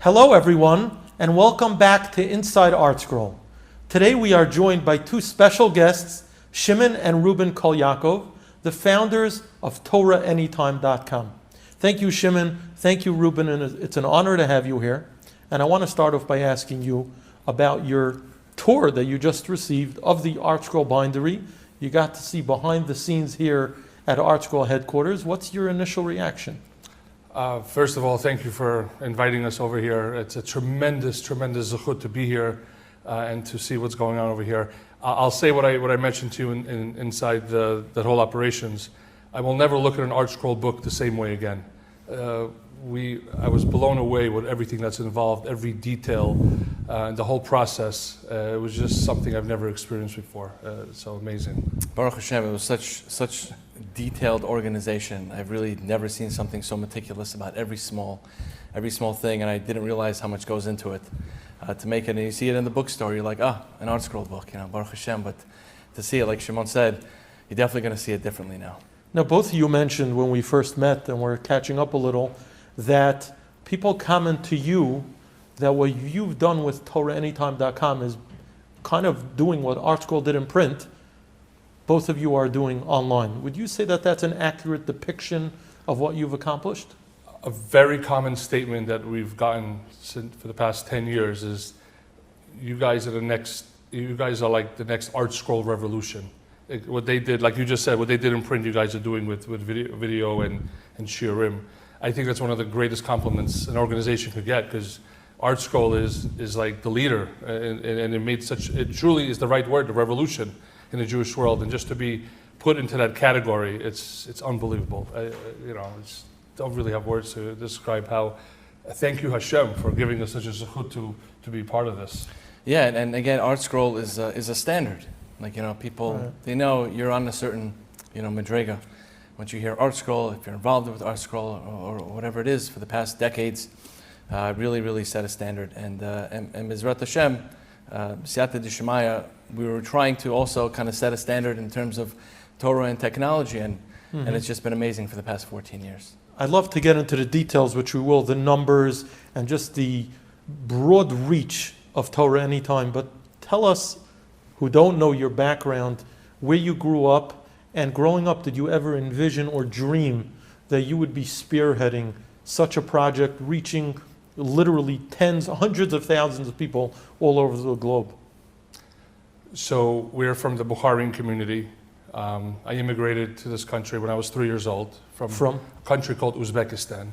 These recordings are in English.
Hello everyone, and welcome back to Inside ArtScroll. Today we are joined by two special guests, Shimon and Ruben Kolyakov, the founders of TorahAnytime.com. Thank you, Shimon. Thank you, Ruben, and it's an honor to have you here. And I want to start off by asking you about your tour that you just received of the ArtScroll bindery. You got to see behind the scenes here at ArtScroll headquarters. What's your initial reaction? First of all, thank you for inviting us over here. It's a tremendous zechut to be here and to see what's going on over here. I'll say what I mentioned to you inside that whole operations. I will never look at an ArtScroll book the same way again. I was blown away with everything that's involved, every detail, and the whole process. It was just something I've never experienced before. So amazing. Baruch Hashem, it was such detailed organization. I've really never seen something so meticulous about every small thing, and I didn't realize how much goes into it to make it. And you see it in the bookstore, you're like, an ArtScroll book, Baruch Hashem. But to see it, like Shimon said, you're definitely going to see it differently now. Now, both of you mentioned when we first met, and we're catching up a little, that people comment to you that what you've done with TorahAnytime.com is kind of doing what ArtScroll did in print. Both of you are doing online. Would you say that that's an accurate depiction of what you've accomplished? A very common statement that we've gotten for the past 10 years is, you guys are like the next ArtScroll revolution. What they did, like you just said, what they did in print, you guys are doing with video and shiurim. I think that's one of the greatest compliments an organization could get, because ArtScroll is like the leader, and it truly is the right word, the revolution in the Jewish world, and just to be put into that category, it's unbelievable. Don't really have words to describe how. Thank you, Hashem, for giving us such a zechut to be part of this. Yeah, and again, ArtScroll is a standard. Like, people, right. They know you're on a certain, madrega. Once you hear ArtScroll, if you're involved with ArtScroll or whatever it is for the past decades, really set a standard. And Mizrat Hashem, Siyata D'Shemaya, we were trying to also kind of set a standard in terms of Torah and technology, and it's just been amazing for the past 14 years. I'd love to get into the details, which we will, the numbers and just the broad reach of Torah Anytime, but tell us, who don't know your background, where you grew up, and growing up, did you ever envision or dream that you would be spearheading such a project, reaching literally hundreds of thousands of people all over the globe? So we're from the Bukharin community. I immigrated to this country when I was 3 years old from a country called Uzbekistan,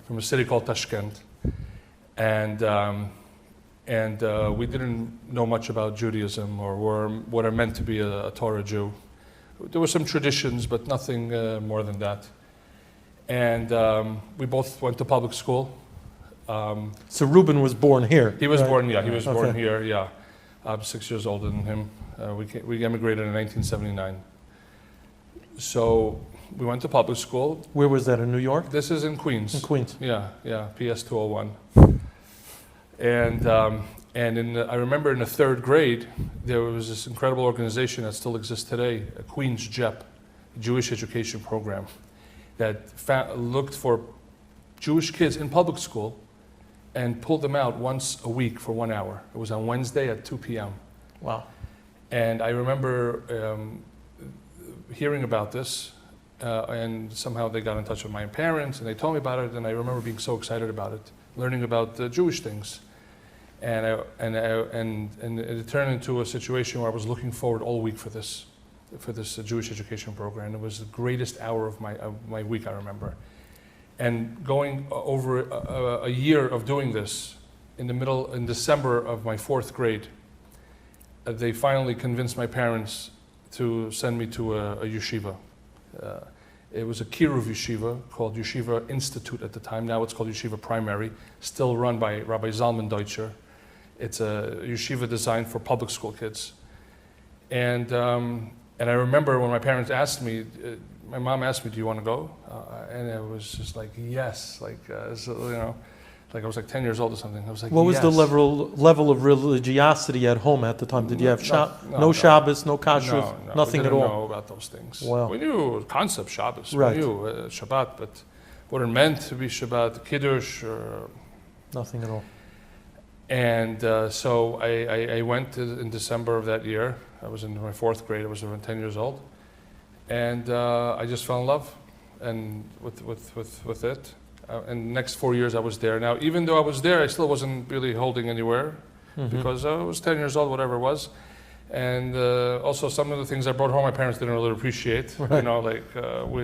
from a city called Tashkent. And we didn't know much about Judaism or what it meant to be a Torah Jew. There were some traditions, but nothing more than that. And we both went to public school. So Ruben was born here? He was right? born, yeah. He was born here, yeah. I'm 6 years older than him. We emigrated in 1979. So we went to public school. Where was that, in New York? This is in Queens. In Queens. Yeah, PS 201. And I remember in the third grade, there was this incredible organization that still exists today, a Queens JEP, Jewish Education Program, that looked for Jewish kids in public school and pulled them out once a week for 1 hour. It was on Wednesday at 2 p.m. Wow. And I remember hearing about this, and somehow they got in touch with my parents, and they told me about it, and I remember being so excited about it, learning about Jewish things. And it turned into a situation where I was looking forward all week for this Jewish education program. It was the greatest hour of my week, I remember. And going over a year of doing this, in December of my fourth grade, they finally convinced my parents to send me to a yeshiva. It was a Kiruv yeshiva called Yeshiva Institute at the time. Now it's called Yeshiva Primary, still run by Rabbi Zalman Deutscher. It's a yeshiva designed for public school kids. And I remember when my parents asked me, my mom asked me, do you want to go? And it was just like, yes, like I was like 10 years old or something. I was like, what was yes. the level of religiosity at home at the time? Did you have no Shabbos, no kashrut, nothing at all? We didn't know about those things. Wow. We knew concept Shabbos, right. We knew Shabbat, but what it meant to be Shabbat, Kiddush, Nothing at all. And so I went in December of that year. I was in my 4th grade. I was around 10 years old. And I just fell in love and with it. And the next 4 years I was there. Now, even though I was there, I still wasn't really holding anywhere because I was 10 years old, whatever it was. And also some of the things I brought home, my parents didn't really appreciate. Right. You know, like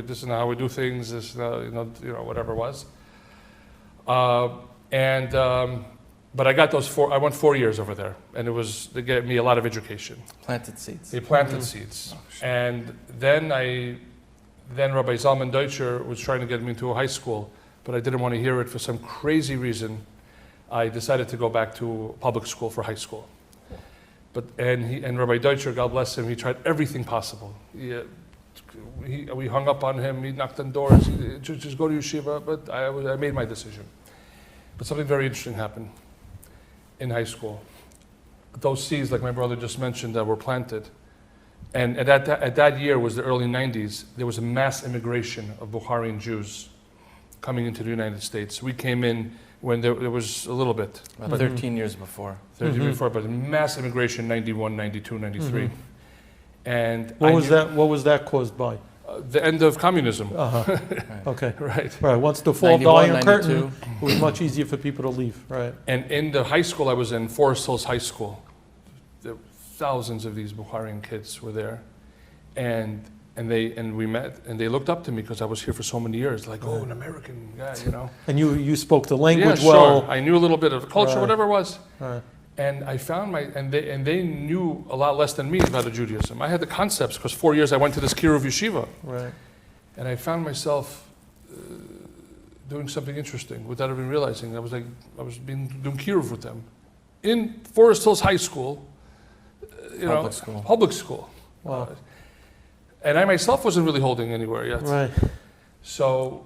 this is not how we do things. This, whatever it was. But I got I went 4 years over there, and they gave me a lot of education. Planted seeds. They planted seeds. Oh, sure. And then Rabbi Zalman Deutscher was trying to get me into a high school, but I didn't want to hear it for some crazy reason. I decided to go back to public school for high school. And Rabbi Deutscher, God bless him, he tried everything possible. We hung up on him, he knocked on doors, just go to yeshiva, but I made my decision. But something very interesting happened in high school. Those seeds, like my brother just mentioned, that were planted. And at that year was the early 90s. There was a mass immigration of Bukharian Jews coming into the United States. We came in when there was a little bit. About 13 years before. 13 years before, but mass immigration, 91, 92, 93. And What was that caused by? the end of communism. Uh-huh. Right. Okay. Right. Once the fall of the 91, Iron Curtain, 92. it was much easier for people to leave. Right. And in the high school I was in, Forest Hills High School, there were thousands of these Bukharian kids were there. And we met, and they looked up to me because I was here for so many years, like, oh, an American guy, you know. And you spoke the language Yeah, well. sure. I knew a little bit of the culture, Right. whatever it was. Right. And I found they knew a lot less than me about the Judaism. I had the concepts because 4 years I went to this Kiruv yeshiva. Right. And I found myself doing something interesting without even realizing. I was doing Kiruv with them in Forest Hills High School, public school. Wow. And I myself wasn't really holding anywhere yet. Right. So,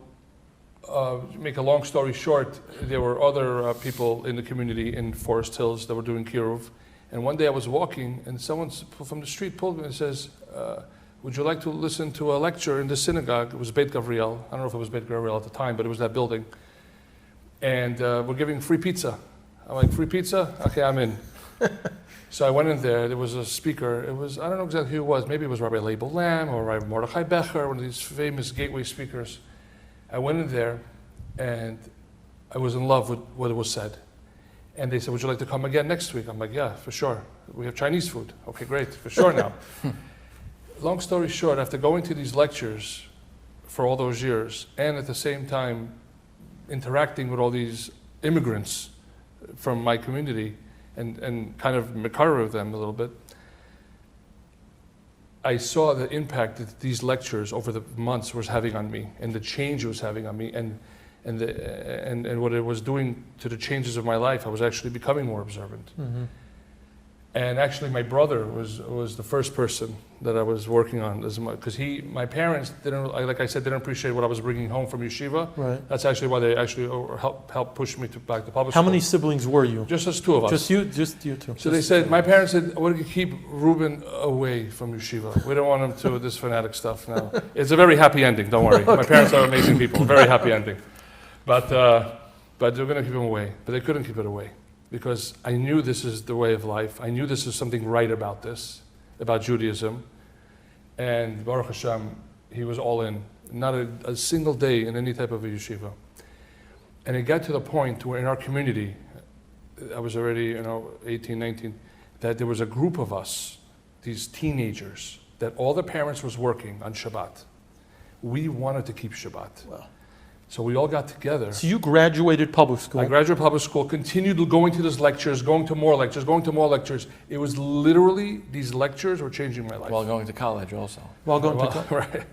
to make a long story short, there were other people in the community in Forest Hills that were doing Kiruv. And one day I was walking, and someone from the street pulled me and says, would you like to listen to a lecture in the synagogue? It was Beit Gavriel. I don't know if it was Beit Gavriel at the time, but it was that building. And we're giving free pizza. I'm like, free pizza? Okay, I'm in. So I went in there. There was a speaker. I don't know exactly who it was. Maybe it was Rabbi Leibel Lam or Rabbi Mordechai Becher, one of these famous gateway speakers. I went in there, and I was in love with what was said. And they said, would you like to come again next week? I'm like, yeah, for sure. We have Chinese food. Okay, great, for sure now. Long story short, after going to these lectures for all those years, and at the same time interacting with all these immigrants from my community, and kind of mekara with them a little bit, I saw the impact that these lectures over the months was having on me, and the change it was having on me, and what it was doing to the changes of my life. I was actually becoming more observant. Mm-hmm. And actually, my brother was the first person that I was working on, because my parents didn't, like I said, didn't appreciate what I was bringing home from yeshiva. Right. That's actually why they actually helped push me back to public How school. many siblings were you? Just as two of us. Just you two. So they said, my parents said, we're going to keep Reuben away from yeshiva. We don't want him to this fanatic stuff now. It's a very happy ending, don't worry. My parents are amazing people, very happy ending. But they're going to keep him away. But they couldn't keep it away, because I knew this is the way of life. I knew this is something right about this, about Judaism. And Baruch Hashem, he was all in. Not a single day in any type of a yeshiva. And it got to the point where in our community, I was already 18, 19, that there was a group of us, these teenagers, that all the parents was working on Shabbat. We wanted to keep Shabbat. Wow. So we all got together. So you graduated public school. I graduated public school, continued going to these lectures, going to more lectures. It was literally, these lectures were changing my life. While going to college also. While going to college. Right.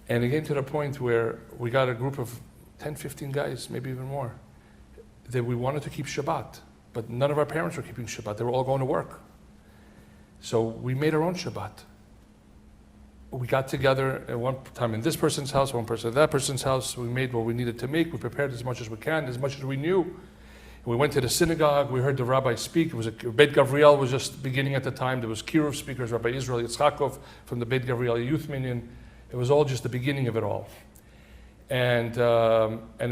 And it came to the point where we got a group of 10, 15 guys, maybe even more, that we wanted to keep Shabbat. But none of our parents were keeping Shabbat. They were all going to work. So we made our own Shabbat. We got together at one time in this person's house, one person at that person's house. We made what we needed to make. We prepared as much as we can, as much as we knew. And we went to the synagogue. We heard the rabbi speak. It was Beit Gavriel was just beginning at the time. There was Kiruv speakers, Rabbi Israel Yitzchakov from the Beit Gavriel Youth Minyan. It was all just the beginning of it all. And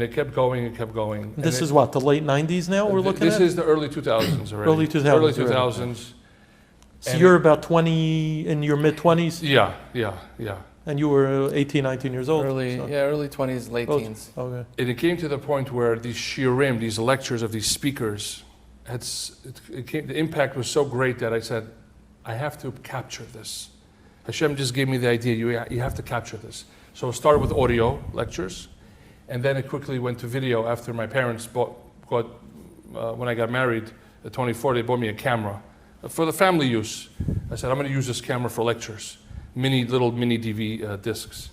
it kept going and kept going. This is what, the late 90s now we're looking This at? is the early 2000s already. Early 2000s. Early already. 2000s. So And- you're about 20, in your mid-20s? Yeah. And you were 18, 19 years old? Early, so- yeah, early 20s, late Oh, teens. Okay. And it came to the point where these shiurim, these lectures of these speakers, the impact was so great that I said, I have to capture this. Hashem just gave me the idea, you have to capture this. So it started with audio lectures, and then it quickly went to video after my parents when I got married at 24, they bought me a camera for the family use. I said, I'm going to use this camera for lectures, little mini DV discs.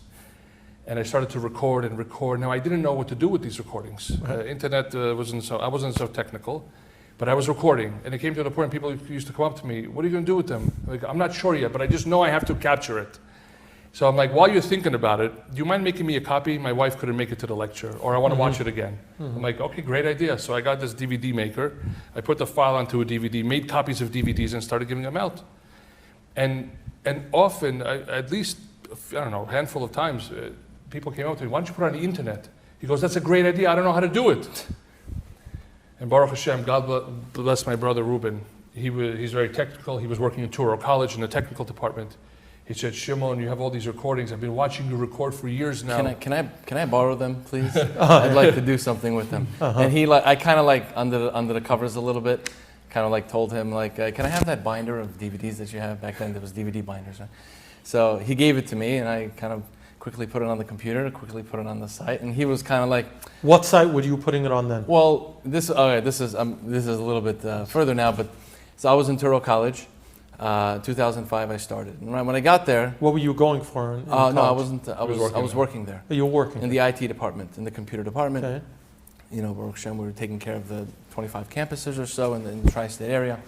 And I started to record and record. Now I didn't know what to do with these recordings. Internet I wasn't so technical, but I was recording. And it came to the point people used to come up to me, what are you going to do with them? Like, I'm not sure yet, but I just know I have to capture it. So I'm like, while you're thinking about it, do you mind making me a copy? My wife couldn't make it to the lecture, or I want to watch it again. I'm like, okay, great idea. So I got this DVD maker. I put the file onto a DVD, made copies of DVDs, and started giving them out. And often, at least, I don't know, a handful of times, people came up to me, why don't you put it on the internet? He goes, that's a great idea, I don't know how to do it. And Baruch Hashem, God bless my brother Reuben. He's very technical. He was working at Torah College in the technical department. He said, Shimon, you have all these recordings. I've been watching you record for years now. Can I borrow them, please? I'd like to do something with them. And I kind of like under the covers a little bit, kind of like told him like, can I have that binder of DVDs that you have? Back then there was DVD binders, right? So he gave it to me, and I kind of quickly put it on the computer, quickly put it on the site, and he was kind of like, What site were you putting it on then? well, this is a little bit further now, but so I was in Torah College. 2005 I started. And when I got there, What were you going for? In no, I college? wasn't. I was working there You were working. in the IT department, in the computer department. Okay. You know, Baruch Hashem, we were taking care of the 25 campuses or so in the tri-state area,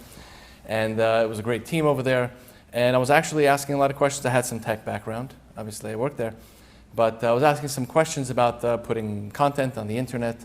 and it was a great team over there. And I was actually asking a lot of questions. I had some tech background. Obviously, I worked there, but I was asking some questions about putting content on the internet.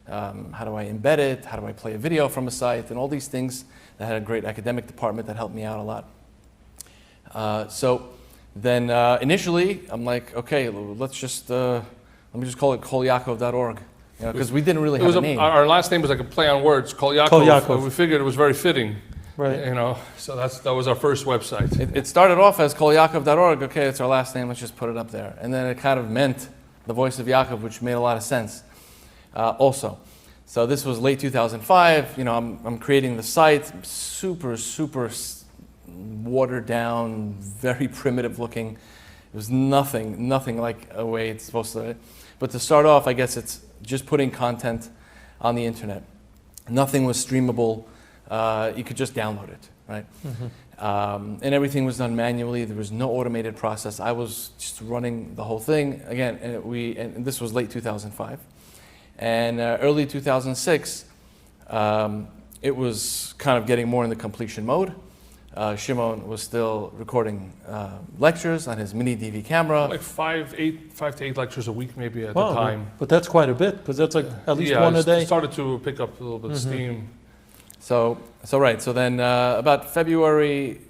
How do I embed it? How do I play a video from a site? And all these things. They had a great academic department that helped me out a lot. So then initially, I'm like, okay, let me just call it kolyakov.org, because we didn't really have a name. Our last name was like a play on words, Kol Yaakov. Kol Yaakov. We figured it was very fitting. Right. So that was our first website. It started off as kolyakov.org. Okay, it's our last name. Let's just put it up there. And then it kind of meant the voice of Yaakov, which made a lot of sense also. So this was late 2005. I'm creating the site, super watered down, very primitive looking. It was nothing like a way it's supposed to. But to start off, I guess it's just putting content on the internet. Nothing was streamable. You could just download it, right? And everything was done manually. There was no automated process. I was just running the whole thing. Again, and this was late 2005. And early 2006, it was kind of getting more in the completion mode. Shimon was still recording lectures on his mini DV camera. Like 5 to 8 lectures a week maybe at Wow, the time. But that's quite a bit, because that's like at least one a day. It started to pick up a little bit of steam. So then about February,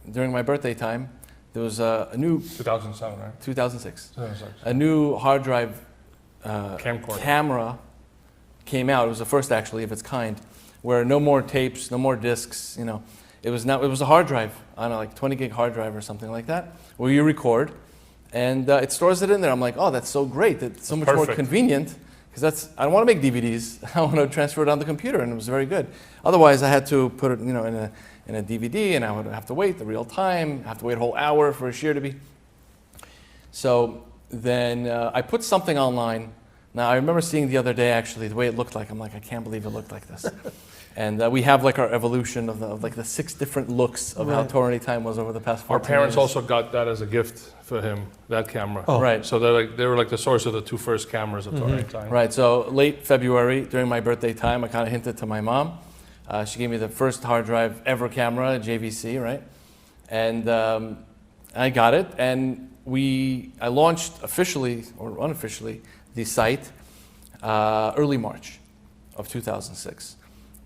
during my birthday time, there was a new 2007, right? 2006, 2006. a new hard drive Camcorder. camera came out. It was the first actually of its kind, where no more tapes, no more discs. It was a hard drive, I don't know, like 20 gig hard drive or something like that, where you record, and it stores it in there. I'm like, oh, that's so great. It's so much more Perfect. convenient, because I don't want to make DVDs. I want to transfer it on the computer, and it was very good. Otherwise, I had to put it, in a DVD, and I would have to wait the real time. Have to wait a whole hour for a shear to be. So then I put something online. Now I remember seeing the other day actually the way it looked like. I'm like, I can't believe it looked like this. And we have like our evolution of like the 6 different looks of how Right. Torah Anytime was over the past 14 Our parents years. also got that as a gift for him, that camera. Oh. Right. So they were like the source of the 2 first cameras of Torah Anytime. Right, so late February, during my birthday time, I kind of hinted to my mom. She gave me the first hard drive ever camera, JVC, right? And I got it, and I launched officially, or unofficially, the site early March of 2006.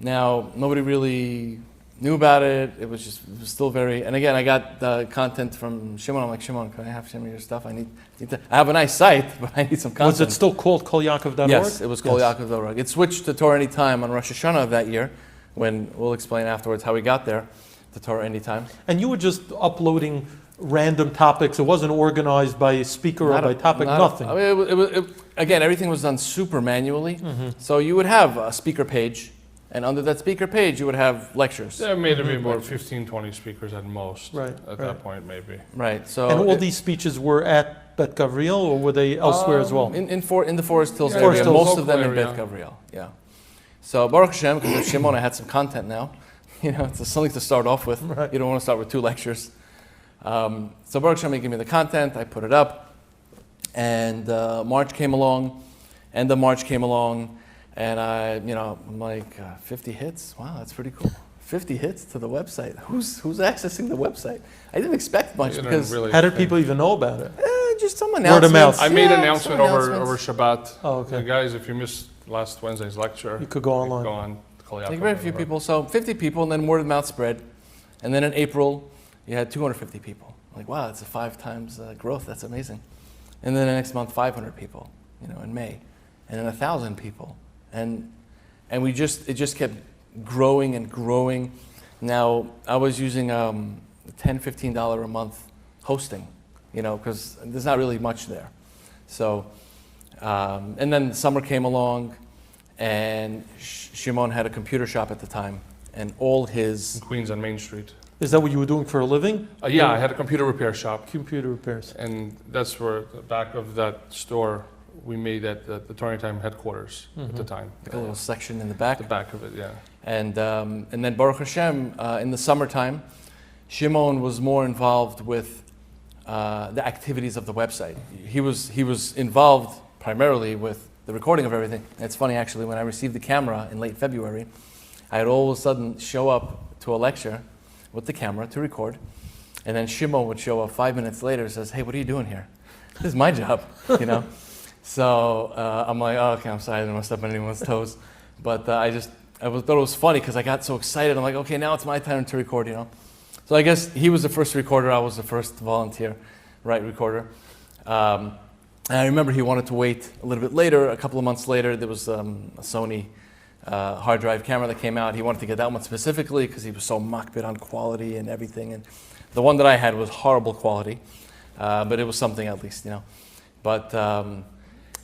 Now, nobody knew about it. It was still very. And again, I got the content from Shimon. I'm like, Shimon, can I have some of your stuff? I have a nice site, but I need some content. Was it still called kolyakov.org? Yes, it was kolyakov.org. It switched to Torah Anytime on Rosh Hashanah of that year, when we'll explain afterwards how we got there to Torah Anytime. And you were just uploading random topics. It wasn't organized by speaker or by topic, nothing. I mean, again, everything was done super manually. So you would have a speaker page, and under that speaker page, you would have lectures. There may have been more 15, 20 speakers at most. Right, At that point, maybe. Right. So And all these speeches were at Bet Gavriel, or were they elsewhere as well? in the Forest Hills Yeah, area, Forest Hills. most of them in Local Bet area. Gavriel. Yeah. So Baruch Hashem, because of Shimon, I had some content now. It's something to start off with. Right. You don't want to start with 2 lectures. So Baruch Hashem, he gave me the content. I put it up, and March came along. End of March came along, and I'm like, 50 hits. Wow, that's pretty cool. 50 hits to the website. Who's accessing the website? I didn't expect much because How did people even know about it? just some of announcements. mouth. I made an Yeah, announcement some over announcements. Shabbat. Oh, okay. Guys, if you missed last Wednesday's lecture, You could go online. Go on. Like very few people. So 50 people, and then word of mouth spread. And then in April, you had 250 people. Like, wow, it's a 5 times growth. That's amazing. And then the next month, 500 people, in May. And then 1,000 people. And it just kept growing and growing. Now, I was using $10, $15 a month hosting, because there's not really much there. So, and then summer came along, and Shimon had a computer shop at the time, and all his... In Queens on Main Street. Is that what you were doing for a living? Yeah, I had a computer repair shop. Computer repairs. And that's where the back of that store we made at the Torah Anytime headquarters at the time. Like a little section in the back. The back of it, yeah. And then Baruch Hashem, in the summertime, Shimon was more involved with the activities of the website. He was involved primarily with the recording of everything. And it's funny, actually, when I received the camera in late February, I had all of a sudden show up to a lecture with the camera to record, and then Shimon would show up 5 minutes later and says, "Hey, what are you doing here? This is my job," So I'm like, "Oh, okay, I'm sorry, I didn't want to step on anyone's toes," but I thought it was funny because I got so excited. I'm like, "Okay, now it's my time to record," So I guess he was the first recorder. I was the first volunteer, recorder. And I remember he wanted to wait a little bit later. A couple of months later, there was a Sony hard drive camera that came out. He wanted to get that one specifically because he was so makbid on quality and everything. And the one that I had was horrible quality, but it was something at least, But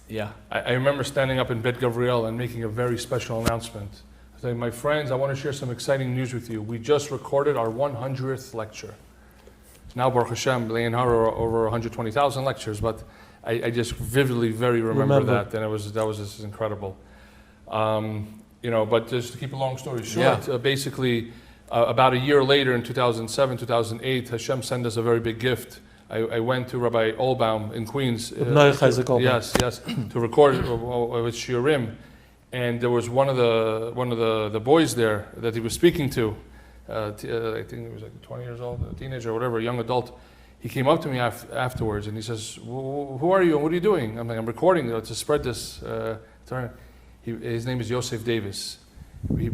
yeah. I remember standing up in Bet Gavriel and making a very special announcement. Saying, "My friends, I want to share some exciting news with you. We just recorded our 100th lecture." Now, Baruch Hashem, Leon Hara over 120,000 lectures, but I just vividly remember that, and that was just incredible. But just to keep a long story short, basically, about a year later in 2007, 2008, Hashem sent us a very big gift. I went to Rabbi Olbaum in Queens. Yes, to record with Shiurim, and there was one of the boys there that he was speaking to. I think he was like 20 years old, a teenager or whatever, a young adult. He came up to me afterwards and he says, "Who are you and what are you doing?" I'm like, "I'm recording to spread this." His name is Yosef Davis. He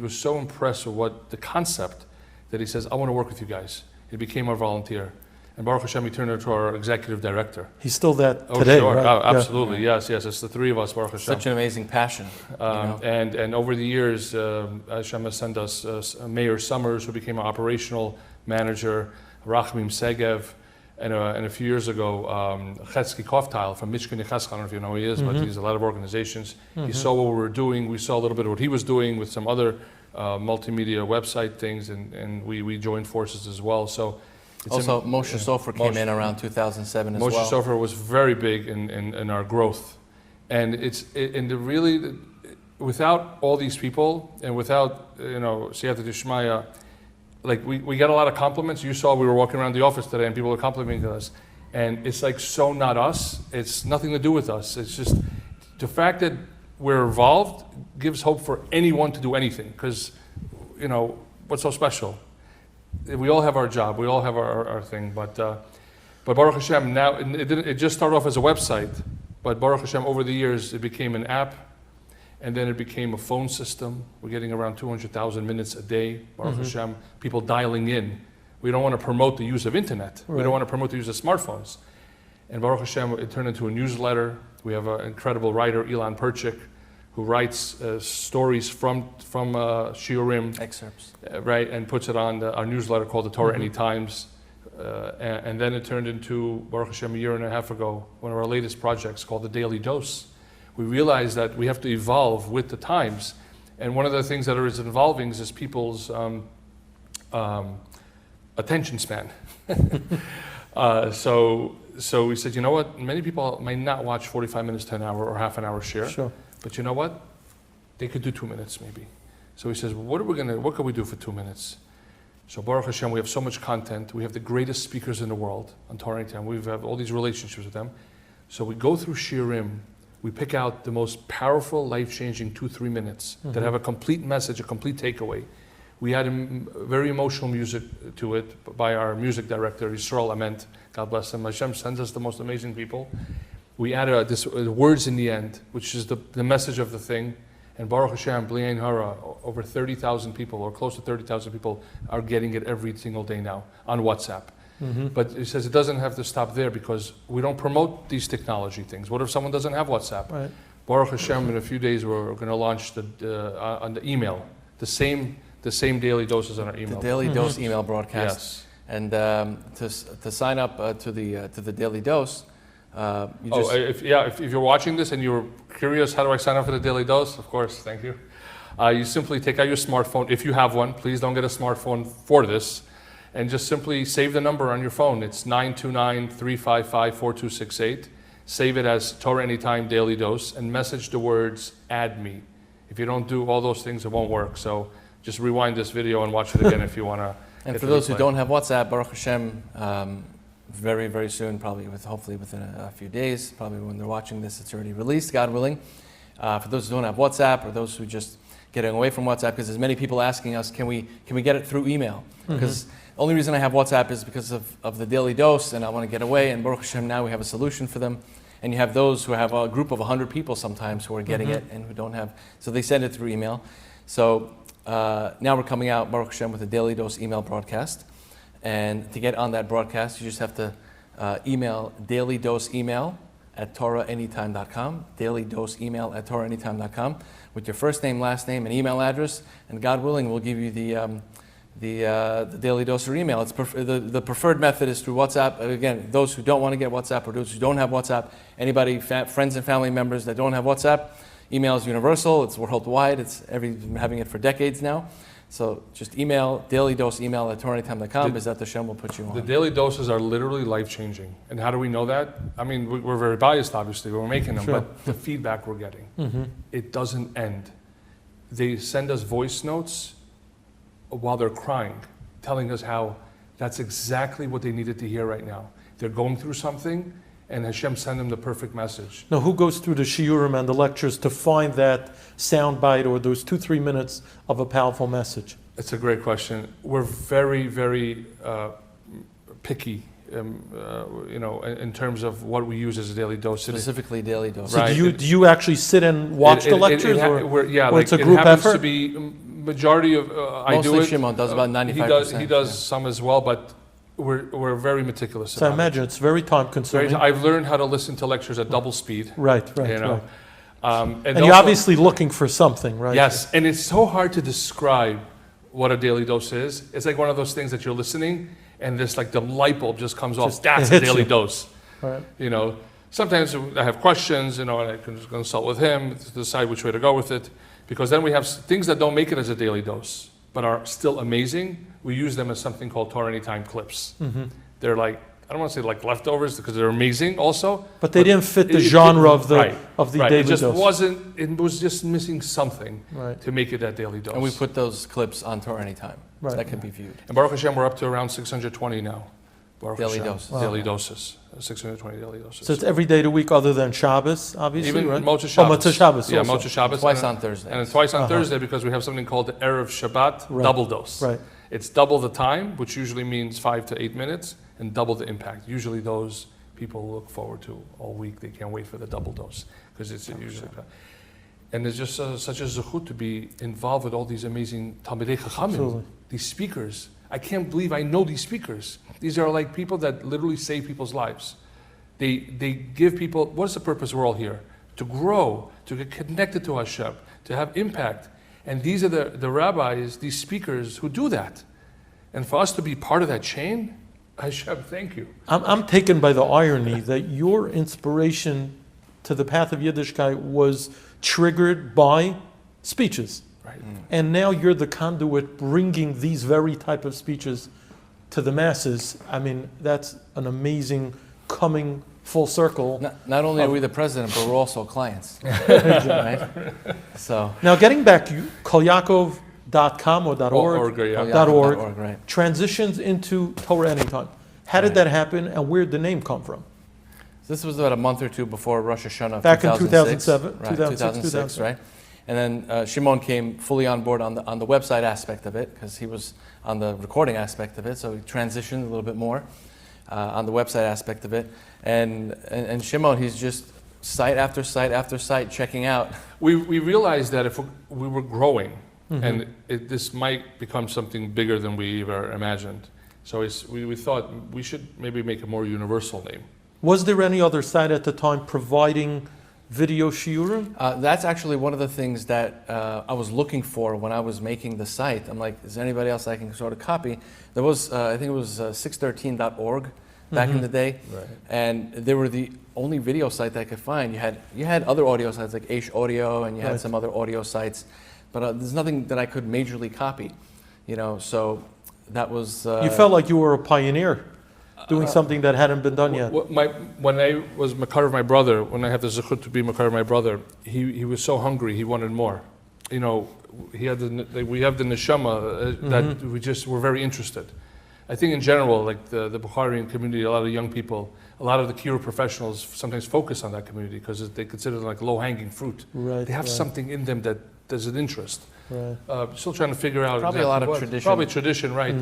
was so impressed with the concept that he says, "I want to work with you guys." He became our volunteer. And Baruch Hashem, he turned into our executive director. He's still that today, sure. right? Absolutely, yes. It's the 3 of us, Baruch Hashem. Such an amazing passion. And over the years, Hashem has sent us Mayor Summers, who became an operational manager, Rachmim Segev, and a few years ago, Chetzky Koftal from Mishkan Yecheskel. I don't know if you know who he is, but he's a lot of organizations. He saw what we were doing. We saw a little bit of what he was doing with some other multimedia website things, and we joined forces as well. So. Also, Moshe Sofer came in around 2007 as well. Moshe Sofer was very big in our growth. And without all these people and without, Siyata Dishmaya, like we got a lot of compliments. You saw we were walking around the office today and people were complimenting us. And it's like so not us. It's nothing to do with us. It's just the fact that we're involved gives hope for anyone to do anything. Because, what's so special? We all have our job. We all have our thing. But Baruch Hashem, now it just started off as a website. But Baruch Hashem, over the years, it became an app. And then it became a phone system. We're getting around 200,000 minutes a day, Baruch Hashem, people dialing in. We don't want to promote the use of internet. We don't want to promote the use of smartphones. And Baruch Hashem, it turned into a newsletter. We have an incredible writer, Ilan Perchik, who writes stories from Shiurim. Excerpts. Right, and puts it on our newsletter called the Torah Anytimes. And then it turned into, Baruch Hashem, a year and a half ago, one of our latest projects called the Daily Dose. We realized that we have to evolve with the times. And one of the things that is evolving is people's attention span. So we said, you know what, many people may not watch 45 minutes to an hour or half an hour share. Sure. But you know what? They could do 2 minutes maybe. So he says, what can we do for 2 minutes? So Baruch Hashem, we have so much content. We have the greatest speakers in the world on Torah Anytime. We have all these relationships with them. So we go through Shiurim. We pick out the most powerful, life-changing 2-3 minutes that have a complete message, a complete takeaway. We add very emotional music to it by our music director, Yisrael Ament. God bless him. Hashem sends us the most amazing people. We add words in the end, which is the message of the thing. And Baruch Hashem, Bli Ein Hara, over 30,000 people, or close to 30,000 people, are getting it every single day now on WhatsApp. But it says it doesn't have to stop there because we don't promote these technology things. What if someone doesn't have WhatsApp? Right. Baruch Hashem, in a few days, we're going to launch on the email, the same daily doses on our email. The Daily Dose email broadcast. Yes. And to sign up to the Daily Dose, if you're watching this and you're curious, how do I sign up for the Daily Dose? Of course, thank you. You simply take out your smartphone, if you have one. Please don't get a smartphone for this. And just simply save the number on your phone. It's 929-355-4268. Save it as Torah Anytime Daily Dose and message the words, add me. If you don't do all those things, it won't work. So just rewind this video and watch it again if you want to. And for those who don't have WhatsApp, Baruch Hashem, very, very soon, hopefully within a few days, probably when they're watching this, it's already released, God willing. For those who don't have WhatsApp or those who just getting away from WhatsApp, because there's many people asking us, can we get it through email? Because the only reason I have WhatsApp is because of the Daily Dose, and I want to get away, and Baruch Hashem, now we have a solution for them. And you have those who have a group of 100 people sometimes who are getting it and who don't have, so they send it through email. So now we're coming out, Baruch Hashem, with a Daily Dose email broadcast. And to get on that broadcast, you just have to email dailydoseemail@torahanytime.com, dailydoseemail@torahanytime.com, with your first name, last name, and email address. And God willing, we'll give you the Daily Dose or email. It's the preferred method is through WhatsApp. Again, those who don't want to get WhatsApp or those who don't have WhatsApp, anybody, friends and family members that don't have WhatsApp, email is universal. It's worldwide. Been having it for decades now. So just email, dailydoseemail@torahanytime.com. Bezat Hashem will put you on. The daily doses are literally life-changing. And how do we know that? I mean, we're very biased, obviously. We're making them, but the feedback we're getting, it doesn't end. They send us voice notes while they're crying, telling us how that's exactly what they needed to hear right now. They're going through something, and Hashem sent them the perfect message. Now, who goes through the shiurim and the lectures to find that sound bite or those 2-3 minutes of a powerful message? It's a great question. We're very, very picky, in terms of what we use as a daily dose. Specifically Daily Dose. So Right. do you actually sit and watch the lectures, or it's a group it happens effort? to be majority of I do Mostly it. Shimon does about 95%. He does some as well, but we're very meticulous. So I about imagine it's very time consuming. I've learned how to listen to lectures at double speed. Right. And you're obviously looking for something, right? Yes, and it's so hard to describe what a daily dose is. It's like one of those things that you're listening, and this like the light bulb just comes off. That's a daily dose. Right. Sometimes I have questions, and I can just consult with him to decide which way to go with it. Because then we have things that don't make it as a daily dose, but are still amazing. We use them as something called Torah Anytime clips. They're like, I don't want to say like leftovers because they're amazing also. But they didn't fit the genre of the daily It just dose. it was just missing something to make it that daily dose. And we put those clips on Torah Anytime. Right. That can be viewed. And Baruch Hashem, we're up to around 620 now. Baruch Daily Hashem. doses. Daily doses. 620 daily doses. So it's every day of the week other than Shabbos, obviously, Even right? Motzei Shabbos. Motzei Shabbos Yeah, also. Motzei Shabbos. Twice on Thursday. And twice on Thursday because we have something called the Erev Shabbat double dose. Right. It's double the time, which usually means 5 to 8 minutes, and double the impact. Usually those people look forward to all week. They can't wait for the double dose because it's usually. And it's just such a zechut to be involved with all these amazing Talmidei Chachamim, Absolutely. these speakers. I can't believe I know these speakers. These are like people that literally save people's lives. They give people, what is the purpose we're all here? To grow, to get connected to Hashem, to have impact. And these are the rabbis, these speakers who do that. And for us to be part of that chain, Hashem, thank you. I'm taken by the irony that your inspiration to the path of Yiddishkeit was triggered by speeches. Right. And now you're the conduit bringing these very type of speeches to the masses. I mean, that's an amazing coming full circle. Not only are we the president, but we're also clients. Right? So Now, getting back, kolyakov.com or .org, .org, right. transitions into Torah Anytime. How did that happen, and where did the name come from? This was about a month or two before Rosh Hashanah of Back in 2006. 2007, Right, 2006, right? And then Shimon came fully on board on the website aspect of it, because he was on the recording aspect of it, so he transitioned a little bit more on the website aspect of it. And Shimon, he's just site after site after site checking out. We realized that if we were growing, and this might become something bigger than we ever imagined. So we thought we should maybe make a more universal name. Was there any other site at the time providing video shiurim? That's actually one of the things that I was looking for when I was making the site. I'm like, is there anybody else I can sort of copy? There was, I think it was 613.org back in the day. Right. And they were the only video site that I could find. You had other audio sites like Aish Audio, and you had Right. some other audio sites, but there's nothing that I could majorly copy, so that was... You felt like you were a pioneer, doing something that hadn't been done yet. When I was Makar of my brother, when I had the zechut to be Makar of my brother, he was so hungry, he wanted more. We have the neshama that we just were very interested. I think in general, like the Bukharian community, a lot of young people, a lot of the Kiruv professionals sometimes focus on that community because they consider it like low-hanging fruit. Right, They have right. something in them that there's an interest. Right. Still trying to figure out Probably exactly a lot of what. tradition. Probably tradition, right?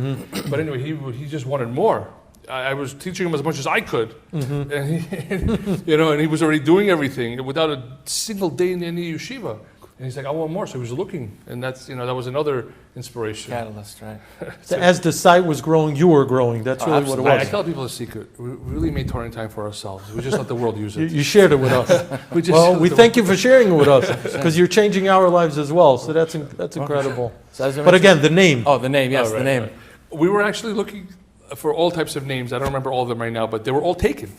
But anyway, he just wanted more. I was teaching him as much as I could, and he was already doing everything without a single day in any yeshiva. And he's like, I want more. So he was looking, and that was another inspiration. Catalyst, right? So as the site was growing, you were growing. That's really what it I was. tell people a secret. We really made Torah in time for ourselves. We just let the world use it. You shared it with us. We just Well, let we the- thank you for sharing it with us, because you're changing our lives as well. So that's incredible. So as I But mentioned- again, the name. Oh, the name, yes, Oh, right, the name. right. We were actually looking for all types of names. I don't remember all of them right now, but they were all taken.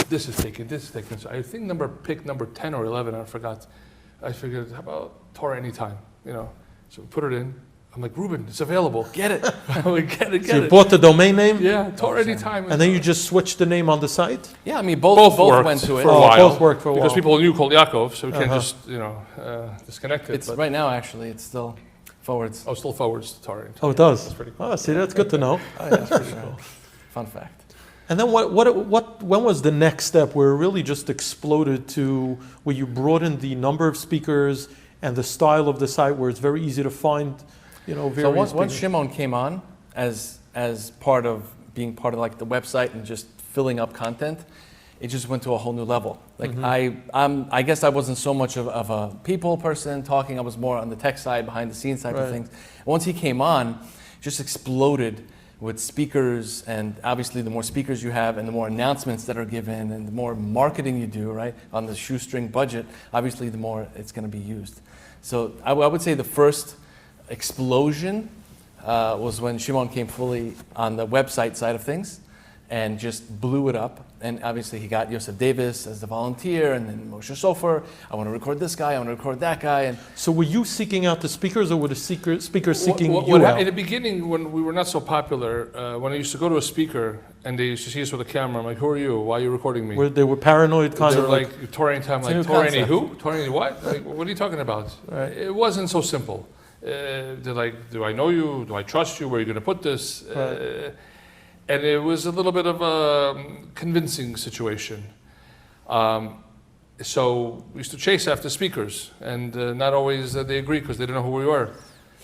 This is taken, this is taken. So I think pick number 10 or 11, I forgot. I figured, how about Torah Anytime? So we put it in. I'm like, Ruben, it's available. Get it. We get it, So you get it. bought the domain name, Yeah, Torah Anytime. and then you just switched the name on the site? Yeah, I mean, both worked went to it. for a Oh, while. both worked for a Because while. people knew Kol Yaakov, so we can't Uh-huh. just, disconnect it. It's but- right now, actually, it's still forwards. Oh, still forwards to Torah Anytime. Oh, it does? That's pretty cool. Oh, see, that's good to know. Oh, yeah, for sure. Fun fact. And then when was the next step where it really just exploded to where you brought in the number of speakers and the style of the site where it's very easy to find, various So once speakers? Shimon came on as part of being part of like the website and just filling up content, it just went to a whole new level. Like I guess I wasn't so much of a people person talking. I was more on the tech side, behind the scenes type of Right. things. Once he came on, it just exploded with speakers, and obviously the more speakers you have and the more announcements that are given and the more marketing you do, right, on the shoestring budget, obviously the more it's going to be used. So I would say the first explosion was when Shimon came fully on the website side of things and just blew it up. And obviously he got Yosef Davis as the volunteer, and then Moshe Sofer. I want to record this guy, I want to record that guy. And So were you seeking out the speakers, or were the speakers seeking What you happened- out? in the beginning, when we were not so popular, when I used to go to a speaker and they used to see us with a camera, I'm like, who are you? Why are you recording me? They were paranoid, kind They of were like, Torah Anytime, It's a new like, Torah Any concept. who? Torah Any what? Like, what are you talking about? Right. It wasn't so simple. They're like, do I know you? Do I trust you? Where are you going to put this? Right. And it was a little bit of a convincing situation. So we used to chase after speakers, and not always they agree because they didn't know who we were.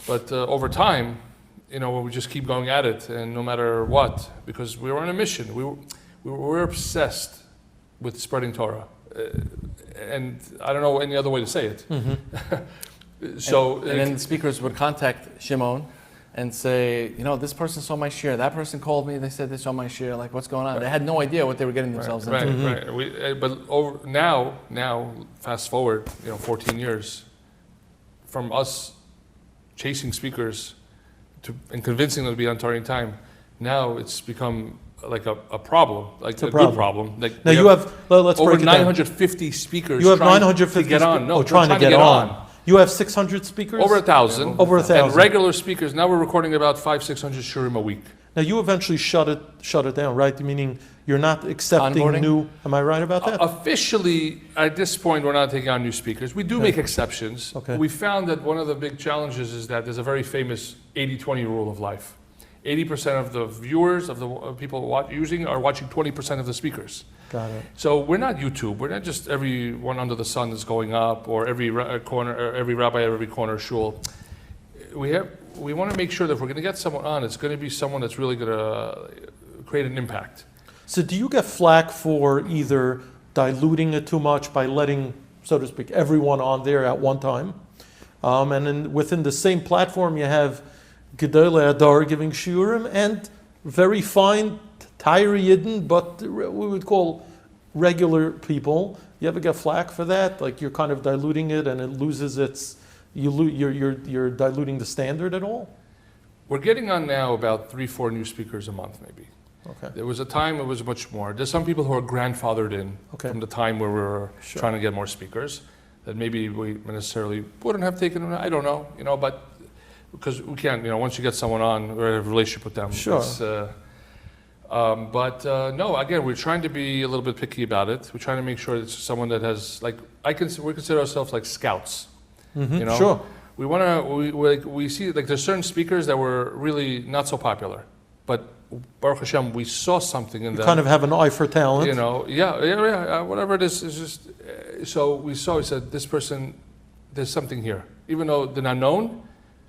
But over time, we just keep going at it, and no matter what, because we were on a mission. We were obsessed with spreading Torah. and I don't know any other way to say it. So and then the speakers would contact Shimon and say, this person saw my shir, that person called me, they said they saw my shir, like what's going on? They had no idea what they were getting themselves into. Right. But now, fast forward, 14 years, from us chasing speakers and convincing them to be on Torah Anytime, now it's become like a problem, like a good problem. Like now let's over break it down. 950 speakers. You have trying 950 to get on. No, trying to get on. You have 600 speakers? Over 1,000. Over 1,000. And regular speakers, now we're recording about 500-600 shurim a week. Now you eventually shut it down, right? Meaning you're not accepting Onboarding? new, am I right about that? Officially, at this point, we're not taking on new speakers. We do make exceptions. Okay. We found that one of the big challenges is that there's a very famous 80-20 rule of life. 80% of the viewers, of the people using, are watching 20% of the speakers. Got it. So we're not YouTube. We're not just everyone under the sun is going up, or every corner, or every rabbi at every corner shul. We want to make sure that if we're going to get someone on, it's going to be someone that's really going to create an impact. So do you get flack for either diluting it too much by letting, so to speak, everyone on there at one time? And then within the same platform, you have Gedolei Adar giving shiurim and very fine Tyree Yidden, but we would call regular people. You ever get flack for that? Like you're kind of diluting it and it loses its, you're diluting the standard at all? We're getting on now about 3-4 new speakers a month, maybe. Okay. There was a time it was much more. There's some people who are grandfathered in from the time where we were trying to get more speakers that maybe we necessarily wouldn't have taken. I don't know, but because we can't, once you get someone on, we have a relationship with them. Sure. No, again, we're trying to be a little bit picky about it. We're trying to make sure it's someone that has, like, we consider ourselves like scouts. Sure. We want to, we see, like, there's certain speakers that were really not so popular, but Baruch Hashem, we saw something in them. You kind of have an eye for talent. Whatever it is just, so we said, this person, there's something here. Even though they're not known,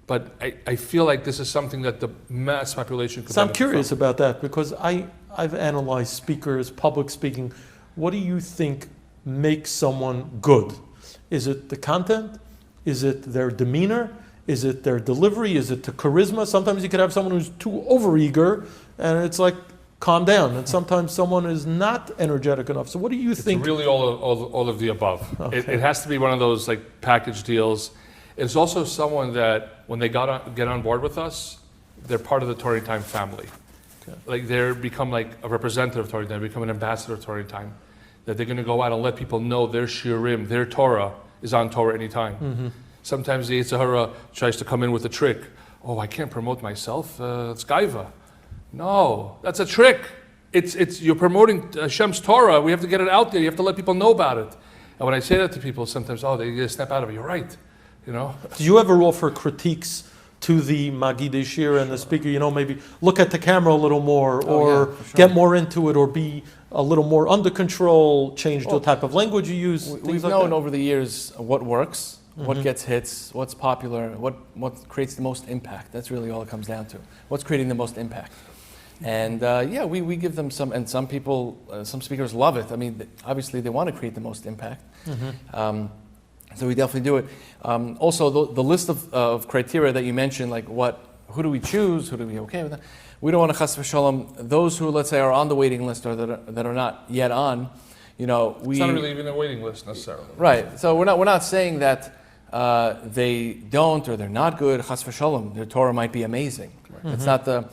but I feel like this is something that the mass population could So I'm curious about that because I've analyzed speakers, public speaking. What do you think makes someone good? Is it the content? Is it their demeanor? Is it their delivery? Is it the charisma? Sometimes you could have someone who's too overeager and it's like, calm down. And sometimes someone is not energetic enough. So what do you think? It's really all of the above. Okay. It has to be one of those like package deals. It's also someone that when they get on board with us, they're part of the Torah Anytime family. Okay. Like they become like a representative of Torah Anytime, become an ambassador of Torah Anytime. That they're going to go out and let people know their shiurim, their Torah is on Torah Anytime. Mm-hmm. Sometimes the Yetzer Hara tries to come in with a trick. Oh, I can't promote myself. It's gaiva. No, that's a trick. It's you're promoting Hashem's Torah. We have to get it out there. You have to let people know about it. And when I say that to people, sometimes they get a snap out of it. You're right. Do you ever offer critiques to the Magidei Shir and the speaker? Maybe look at the camera a little more, or get more into it, or be a little more under control. Change the type of language you use. We've known over the years what works. What gets hits, what's popular, what creates the most impact. That's really all it comes down to. What's creating the most impact? And we give them some, and some people, some speakers love it. I mean, obviously they want to create the most impact. So we definitely do it. Also, the list of criteria that you mentioned, like who do we choose, who do we okay with that? We don't want to chas v'shalom, those who, let's say, are on the waiting list or that are not yet on, it's not really even a waiting list necessarily. Right, so we're not saying that they don't or they're not good, chas v'shalom. Their Torah might be amazing. Right. It's not the.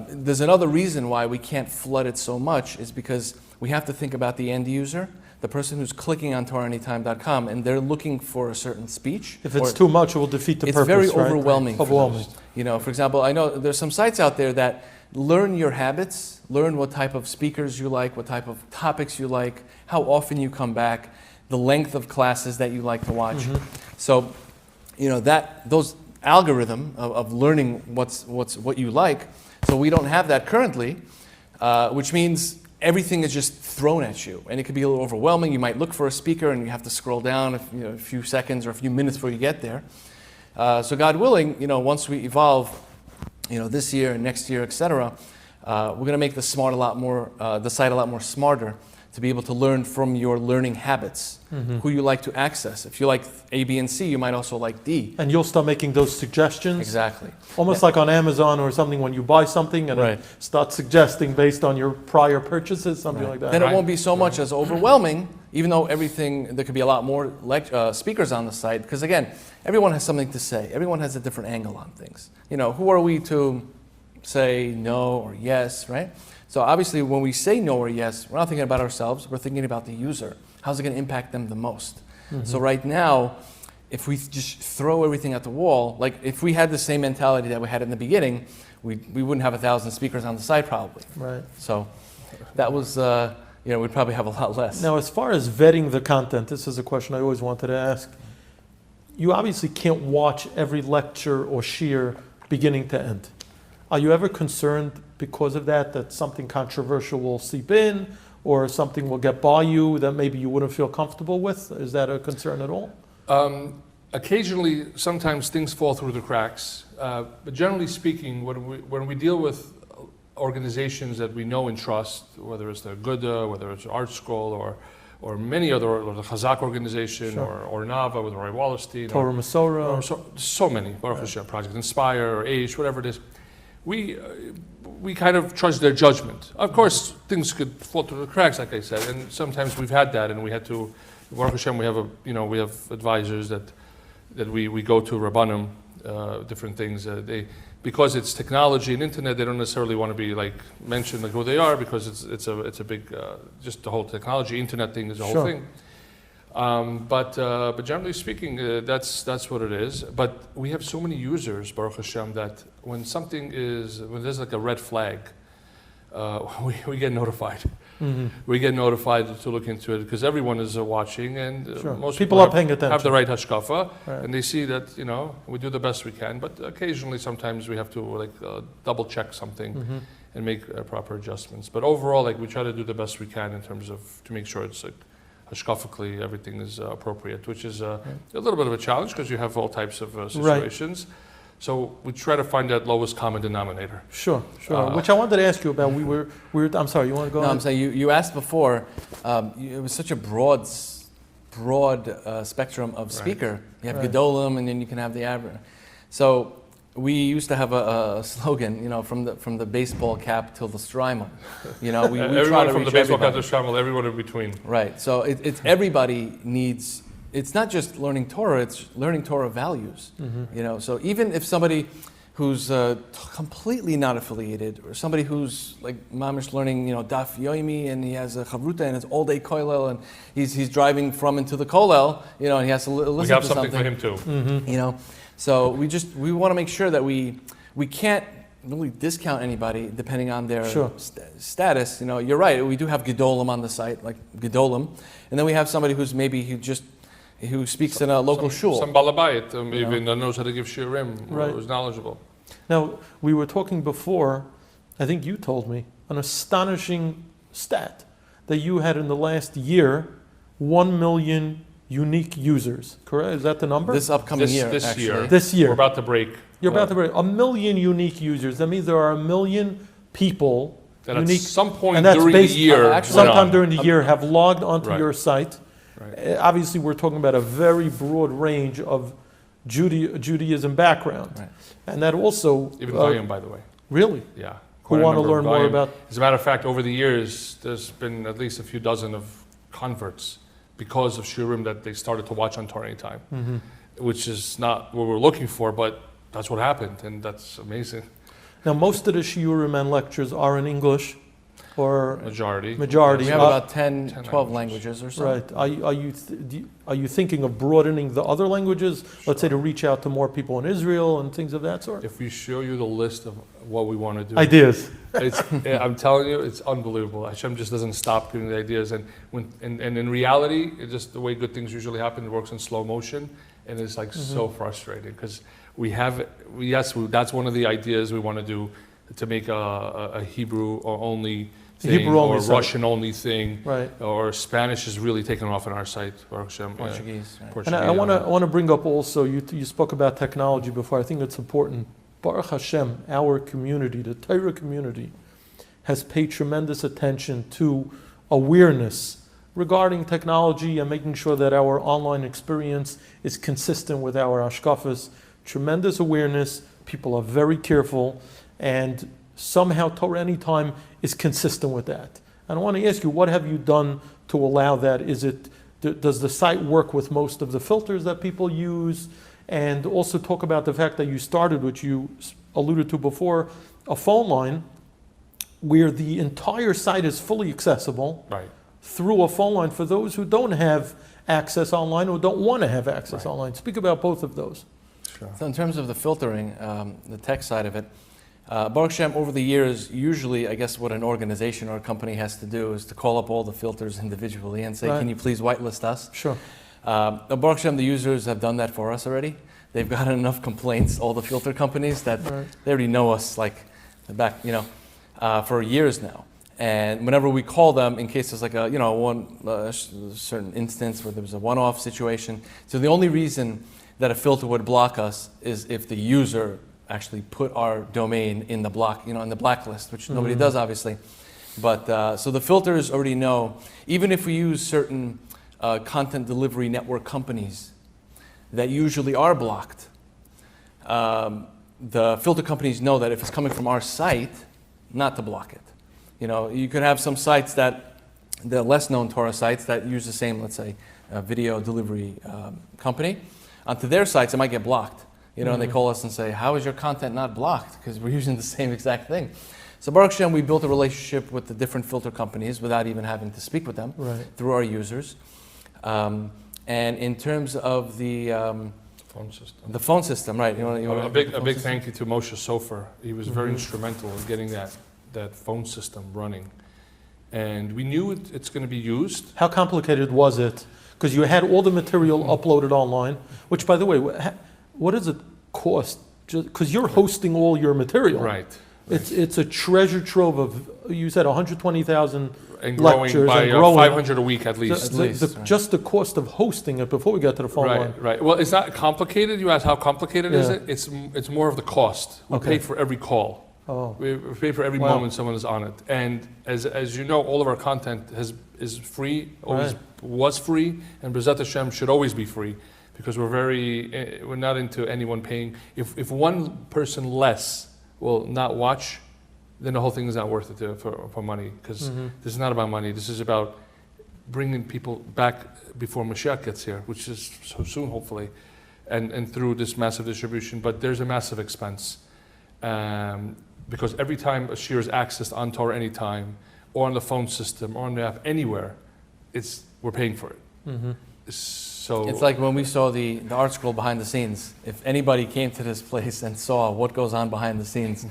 There's another reason why we can't flood it so much is because we have to think about the end user, the person who's clicking on TorahAnytime.com, and they're looking for a certain speech. If it's too much, it will defeat the purpose. It's very right? overwhelming. Overwhelming. For example, I know there's some sites out there that learn your habits, learn what type of speakers you like, what type of topics you like, how often you come back, the length of classes that you like to watch. So, those algorithm of learning what you like. So we don't have that currently, which means everything is just thrown at you, and it could be a little overwhelming. You might look for a speaker, and you have to scroll down a few seconds or a few minutes before you get there. So God willing, once we evolve, this year and next year, etc., we're going to make the site a lot more smarter, to be able to learn from your learning habits, who you like to access. If you like A, B, and C, you might also like D. And you'll start making those suggestions? Exactly. Almost like on Amazon or something when you buy something and Right. it starts suggesting based on your prior purchases, something like that. Then it won't be so much as overwhelming, even though there could be a lot more speakers on the site, because again, everyone has something to say. Everyone has a different angle on things. Who are we to say no or yes, right? So obviously when we say no or yes, we're not thinking about ourselves, we're thinking about the user. How's it going to impact them the most? So right now, if we just throw everything at the wall, like if we had the same mentality that we had in the beginning, we wouldn't have 1,000 speakers on the site probably. Right. So that was, we'd probably have a lot less. Now, as far as vetting the content, this is a question I always wanted to ask. You obviously can't watch every lecture or shiur beginning to end. Are you ever concerned because of that something controversial will seep in or something will get by you that maybe you wouldn't feel comfortable with? Is that a concern at all? Occasionally, sometimes things fall through the cracks. But generally speaking, when we deal with organizations that we know and trust, whether it's the Aguda, whether it's ArtScroll, or many other, or the Chazak organization, Sure. or Nava with Roy Wallerstein, Torah Masorah. or so many, Baruch Hashem, Project Inspire, or Aish, whatever it is. We kind of trust their judgment. Of course, things could fall through the cracks, like I said, and sometimes we've had that, and we had to. Baruch Hashem, we have advisors that we go to Rabbanim, different things. Because it's technology and internet, they don't necessarily want to be like mentioned like who they are, because it's a big just the whole technology internet thing is a whole Sure. thing. But generally speaking, that's what it is. But we have so many users, Baruch Hashem, that when there's like a red flag, we get notified. We get notified to look into it because everyone is watching, and Sure. most People are paying attention. have the right hashkafa, Right. and they see that we do the best we can. But occasionally, sometimes we have to double check something and make proper adjustments. But overall, we try to do the best we can in terms of to make sure it's hashkafically everything is appropriate, which is a little bit of a challenge because you have all types of situations. So we try to find that lowest common denominator. Sure. Which I wanted to ask you about. I'm sorry, you want to go No, on? I'm saying you asked before, it was such a broad spectrum of speaker. You have Right. Gedolim, and then you can have the average. So we used to have a slogan, from the baseball cap till the Strymel. We try Everyone to from the reach baseball cap everybody. to Shamal, everyone in between. Right. So it's everybody needs. It's not just learning Torah; it's learning Torah values. So even if somebody who's completely not affiliated, or somebody who's like mamish learning, Daf Yoimi, and he has a chavruta and it's all day kollel, and he's driving from and to the kollel, and he has to listen We have to something something. for him too. So we want to make sure that we can't really discount anybody depending on their Sure. status. You're right. We do have gedolim on the site, like gedolim, and then we have somebody who speaks in a local shul. Some balabayit even knows how to give shiurim, Right. who's knowledgeable. Now, we were talking before, I think you told me, an astonishing stat that you had in the last year, 1 million unique users, correct? Is that the number? This upcoming year, this actually. year. This year. We're about to break. You're about to break 1 million unique users. That means there are 1 million people, That unique, at some point and that's during based- the year, actually- sometime done. during the year, have logged onto Right. your site. Right. Obviously, we're talking about a very broad range of Judaism background. Right. And that also... Even Goyim, by the way. Really? Yeah. Who Quite a want to number learn of more Goyim. about... As a matter of fact, over the years, there's been at least a few dozen of converts because of shiurim that they started to watch on Torah Anytime, which is not what we're looking for, but that's what happened, and that's amazing. Now, most of the shiurim and lectures are in English, or Majority. majority. We have about 10, 10 12 languages or so. Right. Are you thinking of broadening the other languages, let's say to reach out to more people in Israel and things of that sort? If we show you the list of what we want to do, Ideas. I'm telling you, it's unbelievable. Hashem just doesn't stop giving the ideas, and in reality, it's just the way good things usually happen. It works in slow motion, and it's so frustrating because that's one of the ideas we want to do, to make a Hebrew or only thing, Hebrew-only or site. Russian-only thing, Right. or Spanish is really taken off on our site. Baruch Hashem, Portuguese. Right. And I want to bring up also, you spoke about technology before. I think it's important. Baruch Hashem, our community, the Torah community, has paid tremendous attention to awareness regarding technology and making sure that our online experience is consistent with our hashkafas. Tremendous awareness. People are very careful, and somehow Torah Anytime is consistent with that. And I want to ask you, what have you done to allow that? Does the site work with most of the filters that people use? And also talk about the fact that you started, which you alluded to before, a phone line where the entire site is fully accessible Right. through a phone line for those who don't have access online or don't want to have access Right. online. Speak about both of those. Sure. So in terms of the filtering, the tech side of it, Baruch Hashem, over the years, usually, I guess what an organization or a company has to do is to call up all the filters individually and say, Right. can you please whitelist us? Sure. Baruch Hashem, the users have done that for us already. They've gotten enough complaints, all the filter companies, that Right. they already know us like the back, for years now. And whenever we call them, in case there's like a, certain instance where there was a one-off situation, so the only reason that a filter would block us is if the user actually put our domain in the block, in the blacklist, which nobody does obviously. But so the filters already know, even if we use certain content delivery network companies that usually are blocked, the filter companies know that if it's coming from our site, not to block it. You could have some sites the less known Torah sites that use the same, let's say, video delivery company. Onto their sites, it might get blocked. And they call us and say, how is your content not blocked? Because we're using the same exact thing. So Baruch Hashem, we built a relationship with the different filter companies without even having to speak with them through our users. And in terms of the phone system, right? A big thank you to Moshe Sofer. He was very instrumental in getting that phone system running. And we knew it's going to be used. How complicated was it? Because you had all the material uploaded online, which, by the way, what does it cost? Because you're hosting all your material. Right. It's a treasure trove of, you said 120,000 and growing lectures by and growing. 500 a week at least. Just the cost of hosting it before we got to the phone line. Right. Well, it's not complicated. You asked how complicated is it? It's more of the cost. We Okay. pay for every call. Oh, We pay for every Wow. moment someone is on it. And as you know, all of our content is free, always Right. was free, and B'ezrat Hashem should always be free, because we're not into anyone paying. If one person less will not watch, then the whole thing is not worth it for money, because this is not about money. This is about bringing people back before Mashiach gets here, which is so soon, hopefully, and through this massive distribution. But there's a massive expense. Because every time a shir is accessed on Torah Anytime, or on the phone system, or on the app, anywhere, we're paying for it. So It's like when we saw the ArtScroll behind the scenes. If anybody came to this place and saw what goes on behind the scenes,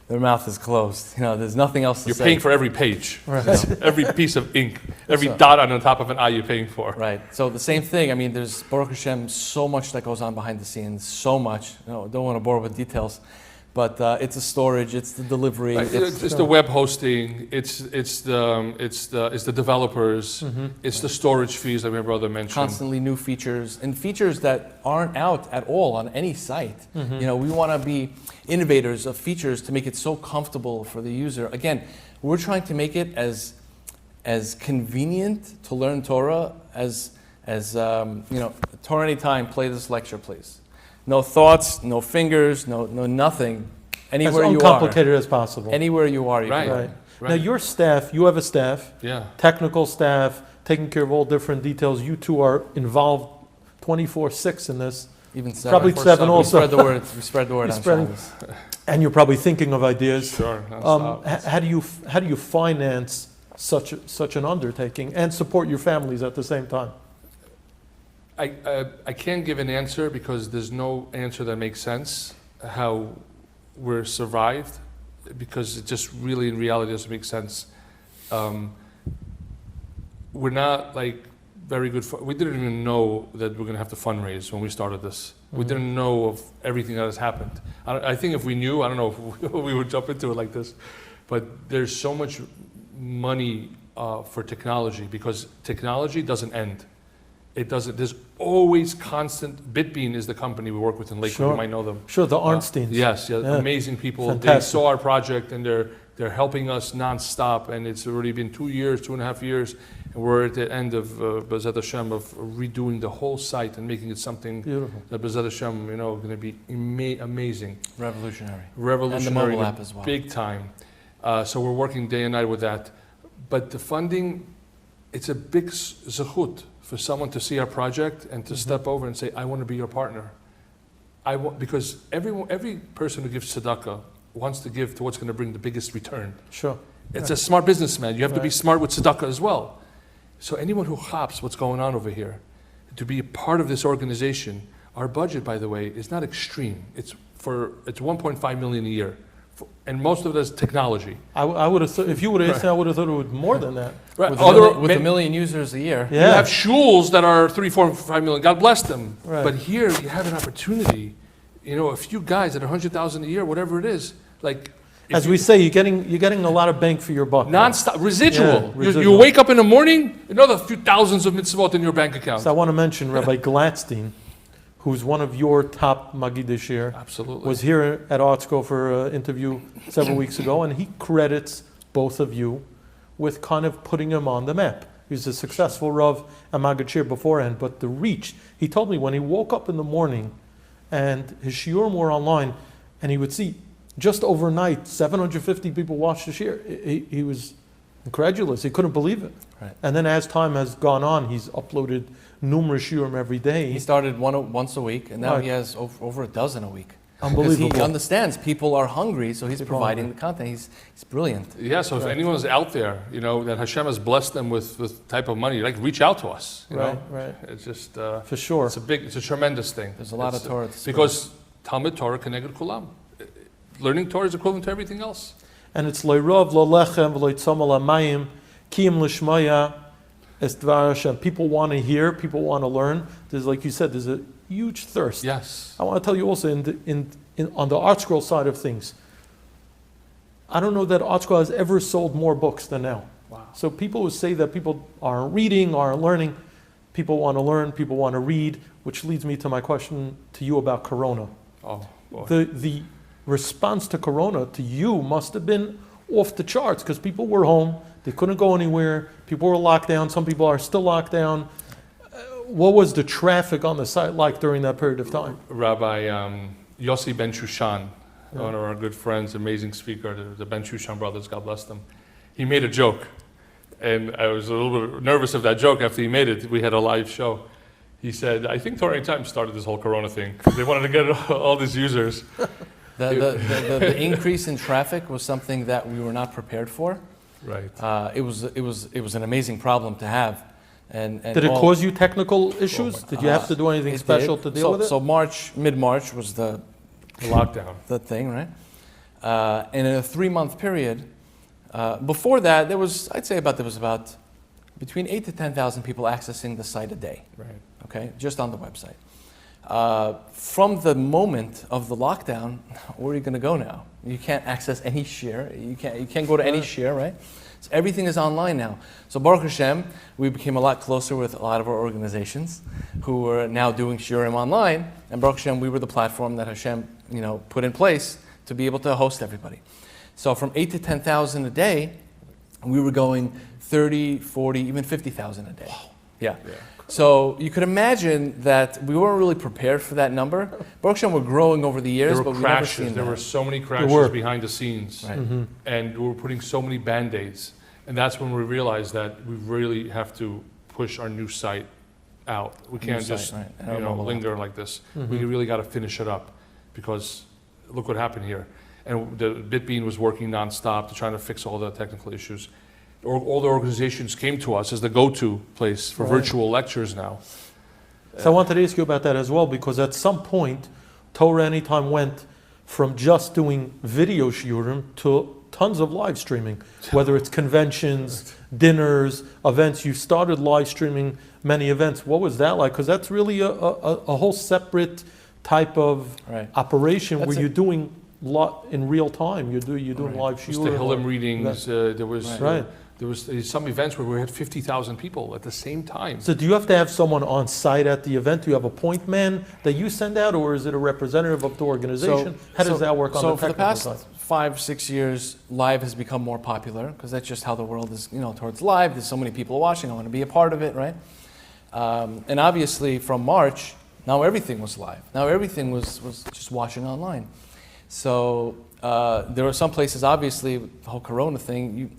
their mouth is closed. There's nothing else to say. you're paying for every page, right. every piece of ink, every So- dot on the top of an eye you're paying for. Right. So the same thing. I mean, there's Baruch Hashem, so much that goes on behind the scenes. So much. Don't want to bore with details, but it's the storage, it's the delivery, Right, it's the web hosting, it's the developers, it's the storage fees that my brother mentioned. constantly new features and features that aren't out at all on any site. We want to be innovators of features to make it so comfortable for the user. Again, we're trying to make it as convenient to learn Torah as Torah Anytime. Play this lecture, please. No thoughts, no fingers, no nothing. As Anywhere you are. uncomplicated as possible. Anywhere you are, you Right. can. Right. Right. Now, your staff, you have a staff, Yeah. technical staff, taking care of all different details. You two are involved 24/6 in this. Even seven. Probably seven We also. spread the word. We spread the word You're on spreading- Shabbos. And you're probably thinking of ideas. Sure. nonstop. How do you finance such an undertaking and support your families at the same time? I can't give an answer because there's no answer that makes sense how we're survived, because it just really in reality doesn't make sense. We're not like very good. We didn't even know that we're going to have to fundraise when we started this. We didn't know of everything that has happened. I think if we knew, I don't know if we would jump into it like this, but there's so much money for technology, because technology doesn't end. It doesn't. There's always constant. Bitbean is the company we work with in Lakewood. Sure. You might know them. Sure, the Arnsteins. Yes, Yeah. amazing people. They Fantastic. saw our project and They're helping us nonstop, and it's already been 2 years, 2.5 years, and we're at the end of B'ezrat Hashem of redoing the whole site and making it something Beautiful. that B'ezrat Hashem, going to be amazing, Revolutionary. revolutionary, And the mobile app as well. big time. So we're working day and night with that. But the funding, it's a big zechut for someone to see our project and to step over and say, I want to be your partner. Because every person who gives tzedakah wants to give to what's going to bring the biggest return. Sure. It's a smart businessman. You have to be smart with tzedakah as well. So anyone who hops what's going on over here, to be a part of this organization, our budget, by the way, is not extreme. It's 1.5 million a year. And most of it is technology. I would have thought, if you would have asked me, I would have thought it would more than that. Right. With a million users a year. Yeah. You have shuls that are 3, 4, 5 million. God bless them. Right. But here you have an opportunity. A few guys at 100,000 a year, whatever it is, like. As we say, you're getting a lot of bang for your buck. Non-stop, residual. Yeah, residual. You wake up in the morning, another few thousands of mitzvot in your bank account. So I want to mention Rabbi Gladstein, who's one of your top Magid this year. Absolutely. Was here at ArtScroll for an interview several weeks ago, and he credits both of you with kind of putting him on the map. He was a successful Rav and Magid Shir beforehand, but the reach, he told me when he woke up in the morning and his shiurim were online, and he would see just overnight 750 people watched the shir. He was incredulous. He couldn't believe it. Right. And then as time has gone on, he's uploaded numerous shiurim every day. He started once a week, and now Right. he has over a dozen a week. Unbelievable. Because he understands people are hungry, so he's People are providing hungry. the content. He's brilliant. Yeah, so if anyone's out there, that Hashem has blessed them with type of money, reach out to us. You Right, know? right. It's just, For sure. it's a tremendous thing. There's a lot It's, of Torah to spread. Because Talmud Torah Keneged Kulam. Learning Torah is equivalent to everything else. And it's lo'irov, lo lechem, lo yitzam al hamayim, kiyim lishmaya, es dvar Hashem. People want to hear, people want to learn. There's, like you said, there's a huge thirst. Yes. I want to tell you also, on the ArtScroll side of things, I don't know that ArtScroll has ever sold more books than now. Wow. So people who say that people aren't reading, aren't learning, people want to learn, people want to read, which leads me to my question to you about Corona. Oh, boy. The response to Corona to you must have been off the charts because people were home, they couldn't go anywhere, people were locked down, some people are still locked down. What was the traffic on the site like during that period of time? Rabbi Yossi Ben Shushan, one of our good friends, amazing speaker, the Ben Shushan brothers, God bless them. He made a joke, and I was a little bit nervous of that joke after he made it. We had a live show. He said, I think Torah Anytime started this whole Corona thing because they wanted to get all these users. The increase in traffic was something that we were not prepared for. Right. It was an amazing problem to have. And Did it cause you technical issues? Did you have to do anything It special did. to deal with it? So mid-March was the Lockdown. thing, right? And in a 3-month period, before that, there was about between 8,000 to 10,000 people accessing the site a day. Right. Okay, just on the website. From the moment of the lockdown, where are you going to go now? You can't access any share. You can't go to any share, right? So everything is online now. So Baruch Hashem, we became a lot closer with a lot of our organizations who are now doing shiurim online. And Baruch Hashem, we were the platform that Hashem, put in place to be able to host everybody. So from 8,000 to 10,000 a day, we were going 30, 40, even 50,000 a day. Wow. Yeah. So you could imagine that we weren't really prepared for that number. Baruch Hashem, we're growing over the years, There but were we've never crashes. seen There that. were so many were. crashes behind the scenes. Right. And we were putting so many Band-Aids. And that's when we realized that we really have to push our new site out. We can't site, just right. And our mobile app. linger like this. We really got to finish it up because look what happened here. And the BitBean was working nonstop to try to fix all the technical issues. All the organizations came to us as the go-to place for virtual lectures now. So I wanted to ask you about that as well, because at some point, Torah Anytime went from just doing video shiurim to tons of live streaming, whether it's conventions, dinners, events. You started live streaming many events. What was that like? Because that's really a whole separate type of operation where you're doing in real time. You're doing live It was shiurim. the Hillel readings. There was some events where we had 50,000 people at the same time. So do you have to have someone on site at the event? Do you have a point man that you send out, or is it a representative of the organization? How does that work on the technical side? So for the past 5-6 years, live has become more popular because that's just how the world is, towards live. There's so many people watching. I want to be a part of it, right? And obviously, from March, now everything was live. Now everything was just watching online. So there were some places, obviously, with the whole Corona thing,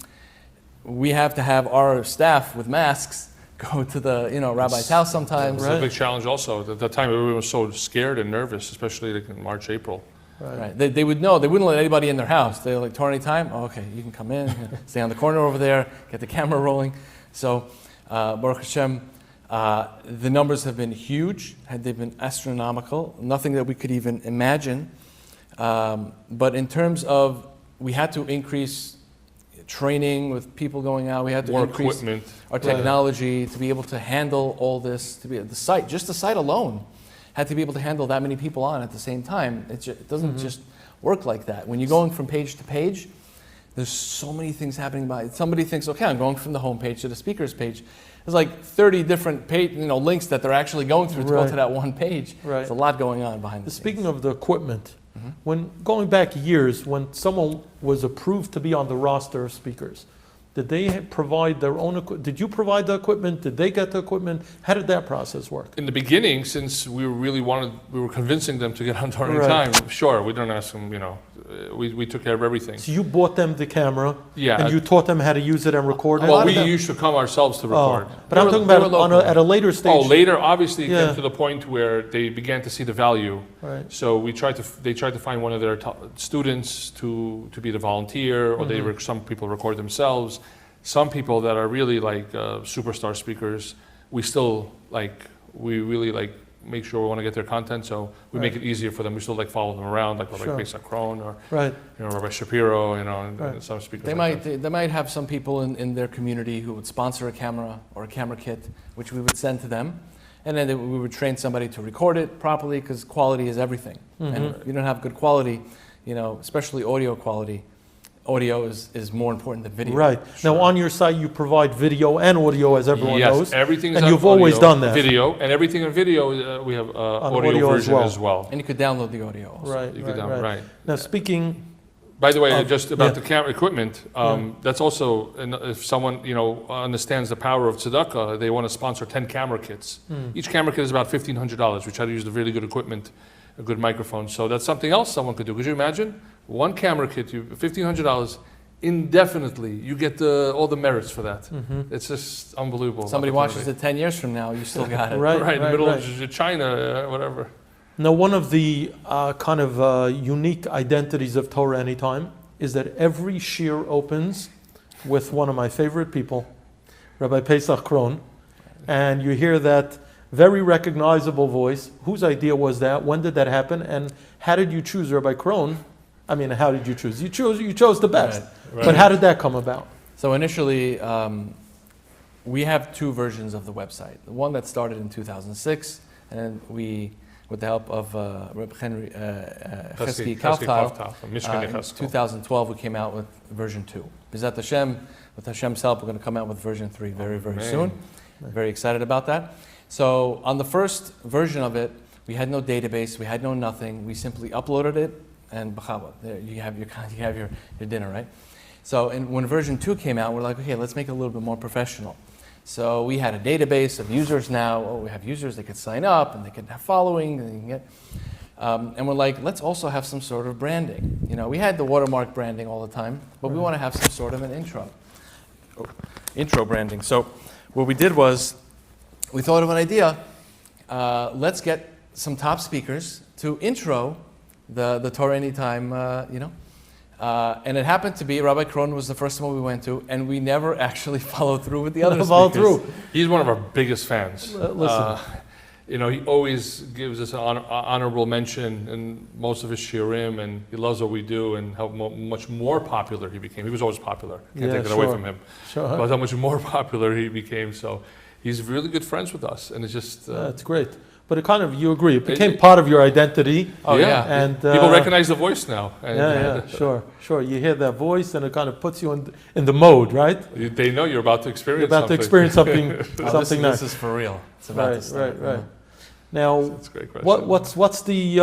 we have to have our staff with masks go to the rabbi's house sometimes. It's a big challenge also. At that time, everyone was so scared and nervous, especially like in March, April. Right. They would know. They wouldn't let anybody in their house. They're like, Torah anytime? Oh, okay, you can come in, stay on the corner over there, get the camera rolling. So, Baruch Hashem, the numbers have been huge. They've been astronomical. Nothing that we could even imagine. But in terms of, we had to increase training with people going out. We had to increase equipment, our technology to be able to handle all this. To be the site, just the site alone, had to be able to handle that many people on at the same time. It doesn't just work like that. When you're going from page to page, there's so many things happening. Somebody thinks, okay, I'm going from the home page to the speakers page. There's like 30 different links that they're actually going through to go to that one page. Right. There's a lot going on behind the scenes. Speaking of the equipment, when going back years, when someone was approved to be on the roster of speakers, did they provide their own equipment? Did you provide the equipment? Did they get the equipment? How did that process work? In the beginning, since we were convincing them to get on Torah Anytime, sure, we don't ask them, we took care of everything. So you bought them the camera, yeah, and you taught them how to use it and record it? Well, we used to come ourselves to record. But I'm talking about at a later stage. Oh, later, obviously, it came to the point where they began to see the value. Right. So they tried to find one of their students to be the volunteer, or some people record themselves. Some people that are really like superstar speakers, we really make sure we want to get their content, so we make it easier for them. We still follow them around, like Rabbi Pesach Krohn or Rabbi Shapiro, and some speakers. They might have some people in their community who would sponsor a camera or a camera kit, which we would send to them, and then we would train somebody to record it properly, because quality is everything. And if you don't have good quality, especially audio quality, audio is more important than video. Right. Sure. Now, on your site, you provide video and audio, as everyone knows. Yes, everything's and on you've audio, always done that. Video, and everything in video, we have audio version as well. And you could download the audio also. Right, You could download, right. Now, speaking... By the way, just about the camera equipment, that's also, if someone understands the power of tzedakah, they want to sponsor 10 camera kits. Each camera kit is about $1,500. We try to use the really good equipment, a good microphone. So that's something else someone could do. Could you imagine? One camera kit, $1,500, indefinitely. You get all the merits for that. It's just unbelievable. Somebody watches it 10 years from now, you still got it. Right, in the middle of China, whatever. Now, one of the unique identities of Torah Anytime is that every shiur opens with one of my favorite people, Rabbi Pesach Krohn, and you hear that very recognizable voice. Whose idea was that? When did that happen? And how did you choose Rabbi Krohn? I mean, how did you choose? You chose the best. Right. But how did that come about? So initially, we have two versions of the website. The one that started in 2006, and we, with the help of Reb Henry Chesky Kauftal, in 2012 we came out with version 2. Bezat Hashem, with Hashem's help, we're going to come out with version 3 very soon. Very excited about that. So on the first version of it, we had no database, we had no nothing. We simply uploaded it, and b'chava, there you have your dinner, right? So when version 2 came out, we're like, okay, let's make it a little bit more professional. So we had a database of users now. Oh, we have users, they could sign up and they could have following, and they can get. And we're like, let's also have some sort of branding. We had the watermark branding all the time, but we want to have some sort of an intro branding. So what we did was, we thought of an idea. Let's get some top speakers to intro the Torah Anytime, and it happened to be Rabbi Krohn was the first one we went to, and we never actually followed through with the other speakers. He's one of our biggest fans. Listen. He always gives us an honorable mention in most of his shiurim, and he loves what we do and how much more popular he became. He was always popular. Can't take it away from him. Sure. But how much more popular he became. So he's really good friends with us, and it's just... That's great. But you agree, it became part of your identity. Oh yeah, and people recognize the voice now. Sure. You hear that voice, and it kind of puts you in the mode, right? They know you're about to experience. something nice. This is for real. It's about to start. Right. Now, that's a great question. what's the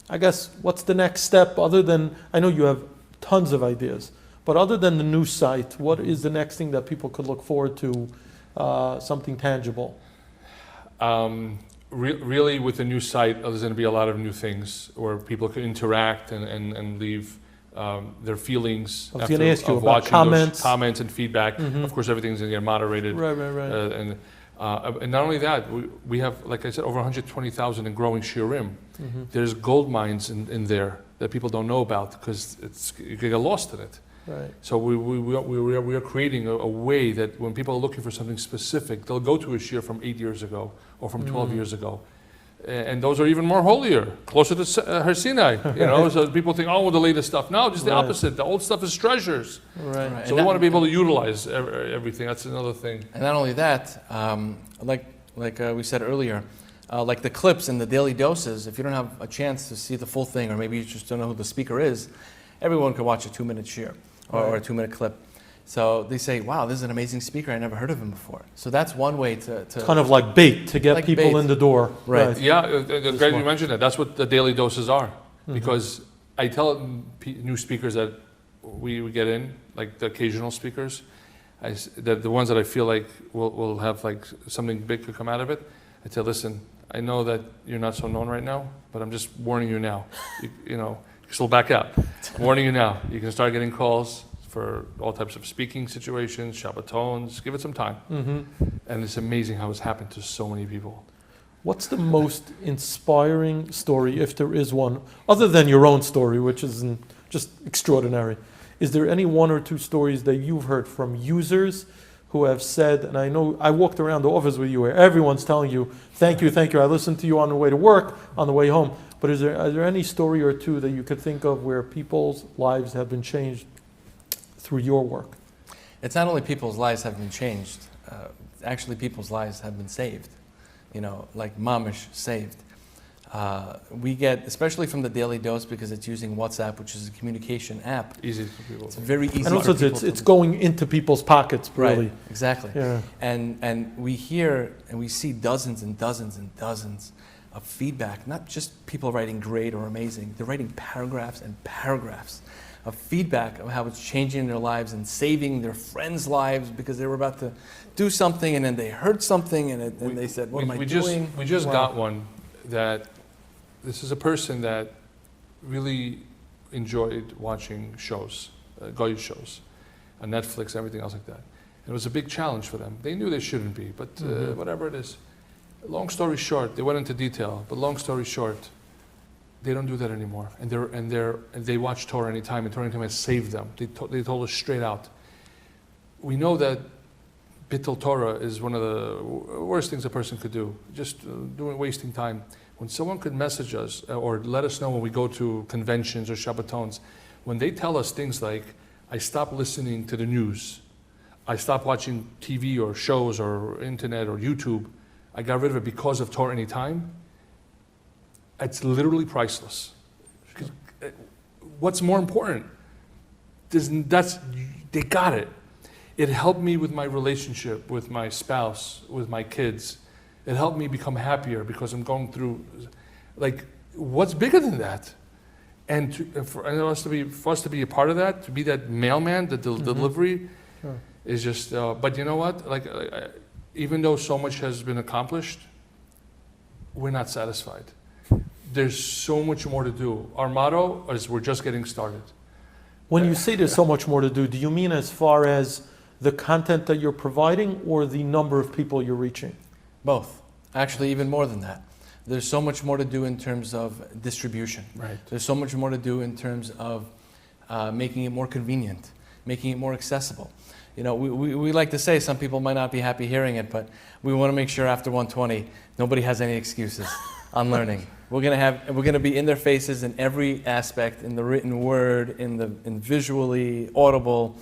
I guess, what's the next step other than, I know you have tons of ideas, but other than the new site, what is the next thing that people could look forward to, something tangible? Really, with the new site, there's going to be a lot of new things where people can interact and leave their feelings. I was going to ask you about comments. Comments and feedback. Mhm. Of course, everything's going to get moderated. Right. And not only that, we have, like I said, over 120,000 in growing shiurim. Mhm. There's gold mines in there that people don't know about because you can get lost in it. Right. So we are creating a way that when people are looking for something specific, they'll go to a shiur from 8 years ago or from 12 years ago. And those are even more holier, closer to Har Sinai. So people think, oh, well, the latest stuff. No, just the Right. opposite. The old stuff is treasures. Right. Right. So we want to be able to utilize everything. That's another thing. And not only that, like we said earlier, like the clips and the daily doses, if you don't have a chance to see the full thing, or maybe you just don't know who the speaker is, everyone can watch a 2-minute shiur or a 2-minute clip. So they say, wow, this is an amazing speaker. I never heard of him before. So that's one way to Kind of like bait to get Like people bait. in the door. Right. Yeah, great you one. mentioned that. That's what the daily doses are. Mm-hmm. Because I tell new speakers that we get in, like the occasional speakers, the ones that I feel like will have like something big to come out of it, I tell, listen, I know that you're not so known right now, but I'm just warning you now. You can still back out. I'm warning you now. You can start getting calls for all types of speaking situations, Shabbatons. Give it some time. Mm-hmm. And it's amazing how it's happened to so many people. What's the most inspiring story, if there is one, other than your own story, which is just extraordinary? Is there any one or two stories that you've heard from users who have said, and I know I walked around the office with you where everyone's telling you, thank you, I listened to you on the way to work, on the way home. But is there any story or two that you could think of where people's lives have been changed through your work? It's not only people's lives have been changed, actually people's lives have been saved. Like mamish saved. We get, especially from the Daily Dose, because it's using WhatsApp, which is a communication app. Easy for people. It's very easy. And also for people it's going into people's pockets, really. Right, exactly. Yeah. And we hear and we see dozens and dozens and dozens of feedback, not just people writing great or amazing, they're writing paragraphs and paragraphs of feedback of how it's changing their lives and saving their friends' lives because they were about to do something and then they heard something and they said, what am I doing? We just Wow. got one that this is a person that really enjoyed watching shows, Goy shows, on Netflix, everything else like that. And it was a big challenge for them. They knew they shouldn't be, but whatever it is. Long story short, they went into detail, but long story short, they don't do that anymore. And they watch Torah Anytime, and Torah Anytime has saved them. They told us straight out. We know that Bittul Torah is one of the worst things a person could do, just wasting time. When someone could message us or let us know when we go to conventions or Shabbatons, when they tell us things like, I stopped listening to the news, I stopped watching TV or shows or internet or YouTube, I got rid of it because of Torah Anytime, it's literally priceless. What's more important? They got it. It helped me with my relationship with my spouse, with my kids. It helped me become happier because I'm going through, what's bigger than that? And for us to be a part of that, to be that mailman, the delivery, Sure. is just. But you know what? Even though so much has been accomplished, we're not satisfied. There's so much more to do. Our motto is we're just getting started. When you say there's so much more to do you mean as far as the content that you're providing or the number of people you're reaching? Both. Actually, even more than that. There's so much more to do in terms of distribution. Right. There's so much more to do in terms of making it more convenient, making it more accessible. We like to say, some people might not be happy hearing it, but we want to make sure after 120, nobody has any excuses on learning. We're going to be in their faces in every aspect, in the written word, in visually, audible.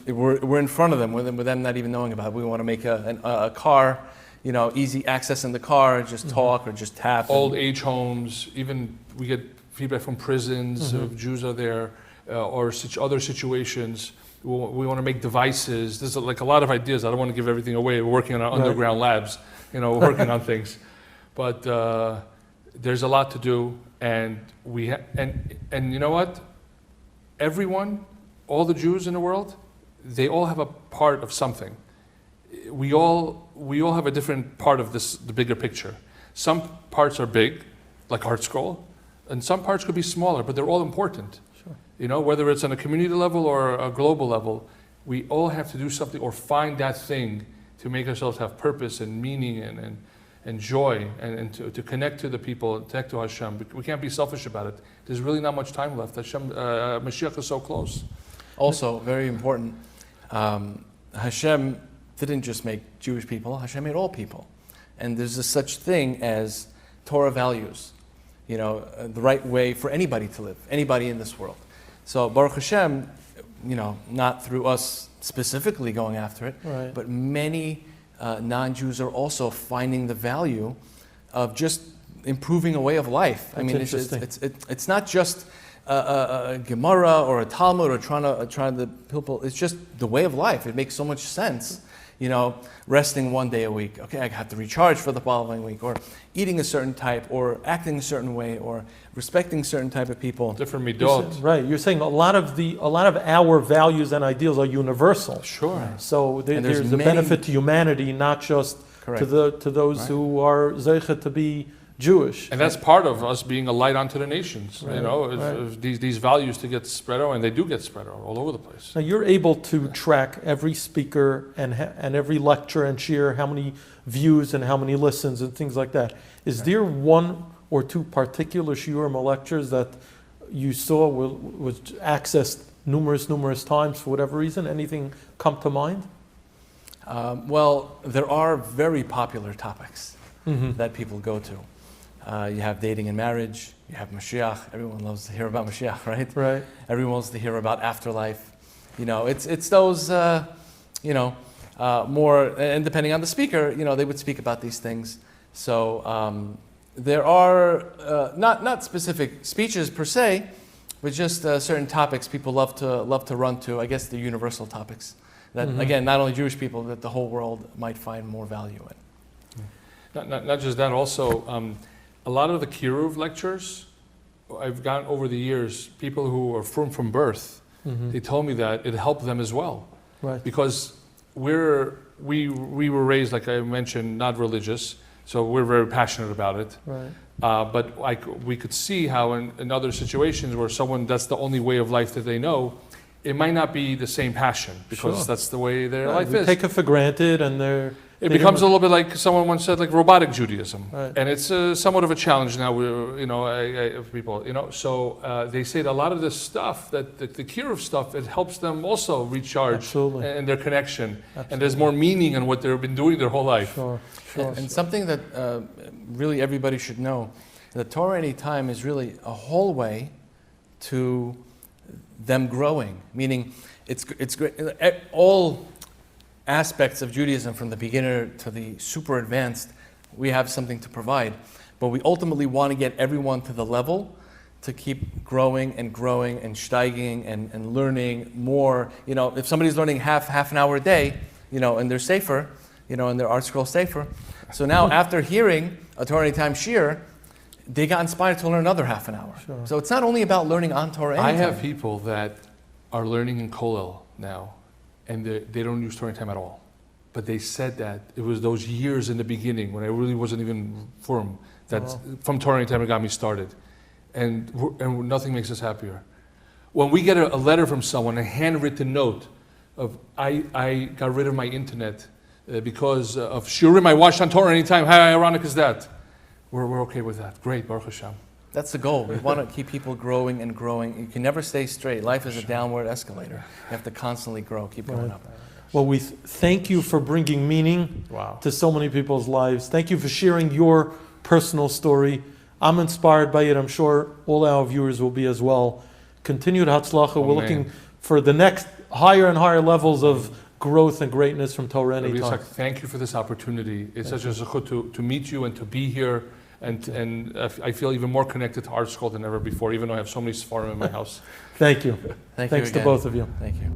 We're in front of them with them not even knowing about it. We want to make a car, easy access in the car, just talk or just tap. Old age homes, even we get feedback from prisons, if Jews are there, or other situations. We want to make devices. There's a lot of ideas. I don't want to give everything away. We're working on our underground labs, working on things. But there's a lot to do. And and you know what? Everyone, all the Jews in the world, they all have a part of something. We all have a different part of the bigger picture. Some parts are big, like ArtScroll, and some parts could be smaller, but they're all important. Sure. You know, whether it's on a community level or a global level, we all have to do something or find that thing to make ourselves have purpose and meaning and joy and to connect to the people, connect to Hashem. We can't be selfish about it. There's really not much time left. Mashiach is so close. Also, very important, Hashem didn't just make Jewish people, Hashem made all people. And there's a such thing as Torah values, you know, the right way for anybody to live, anybody in this world. So Baruch Hashem, you know, not through us specifically going after it, Right. but many non-Jews are also finding the value of just improving a way of life. I That's mean, interesting. it's not just a Gemara or a Talmud or trying to people. It's just the way of life. It makes so much sense. You know, resting one day a week. Okay, I have to recharge for the following week, or eating a certain type, or acting a certain way, or respecting certain type of people. Different You're midot. saying- right. You're saying a lot of our values and ideals are universal. Sure. So And there's there's a many- benefit to humanity, not just Correct. to those Right. who are zeichet to be Jewish. And that's part of us being a light unto the nations. Right, You know, right. these values to get spread out, and they do get spread out all over the place. Now you're able to track every speaker and every lecture and share how many views and how many listens and things like that. Is there one or two particular shiurim or lectures that you saw was accessed numerous times for whatever reason? Anything come to mind? Well, there are very popular topics Mm-hmm. that people go to. You have dating and marriage. You have Mashiach. Everyone loves to hear about Mashiach, right? Right. Everyone wants to hear about afterlife. You know, it's those, you know, more, and depending on the speaker, you know, they would speak about these things. So there are not specific speeches per se, but just certain topics people love to run to. I guess the universal topics that, Mhm. again, not only Jewish people, but the whole world might find more value in. Not just that, also, a lot of the Kiruv lectures, I've gotten over the years, people who are from birth, Mhm. they told me that it helped them as well. Right. Because we were raised, like I mentioned, not religious, so we're very passionate about it. Right. But we could see how in other situations where someone, that's the only way of life that they know, it might not be the same passion, because Sure. that's the way their Right. life We is. take it for granted, and It they becomes a don't- little bit like someone once said, like robotic Judaism, Right. and it's somewhat of a challenge now. You know, people, you know, so they say that a lot of this stuff, that the Kiruv stuff, it helps them also recharge Absolutely. and their connection, and Absolutely. there's more meaning in what they've been doing their whole life. Sure. Sure. And something that really everybody should know, that Torah Anytime is really a whole way to them growing, meaning it's great. All aspects of Judaism, from the beginner to the super advanced, we have something to provide. But we ultimately want to get everyone to the level to keep growing and steiging and learning more. You know, if somebody's learning half an hour a day, you know, and they're safer, you know, and their ArtScroll safer. So now after hearing a Torah Anytime shiur, they got inspired to learn another half an hour. Sure. So it's not only about learning on Torah I Anytime. have people that are learning in Kollel now, and they don't use Torah Time at all. But they said that it was those years in the beginning when I really wasn't even firm, that Wow. from Torah Time it got me started. And nothing makes us happier. When we get a letter from someone, a handwritten note of, I got rid of my internet because of shiurim I watched on Torah Anytime, how ironic is that? We're okay with that. Great, Baruch Hashem. That's the goal. We want to keep people growing and growing. You can never stay straight. Life is a downward escalator. You have to constantly grow, keep going Right. up. Well, we thank you for bringing meaning Wow. to so many people's lives. Thank you for sharing your personal story. I'm inspired by it. I'm sure all our viewers will be as well. Continued Hatzlacha. We're Amen. looking for the next higher and higher levels of growth and greatness from Torah Rabbi Anytime. Yitzhak, thank you for this opportunity. It's such a zechut to meet you and to be here. And I feel even more connected to ArtScroll than ever before, even though I have so many Sfarim in my house. Thank you. Thank Thanks you to again. both of you. Thank you.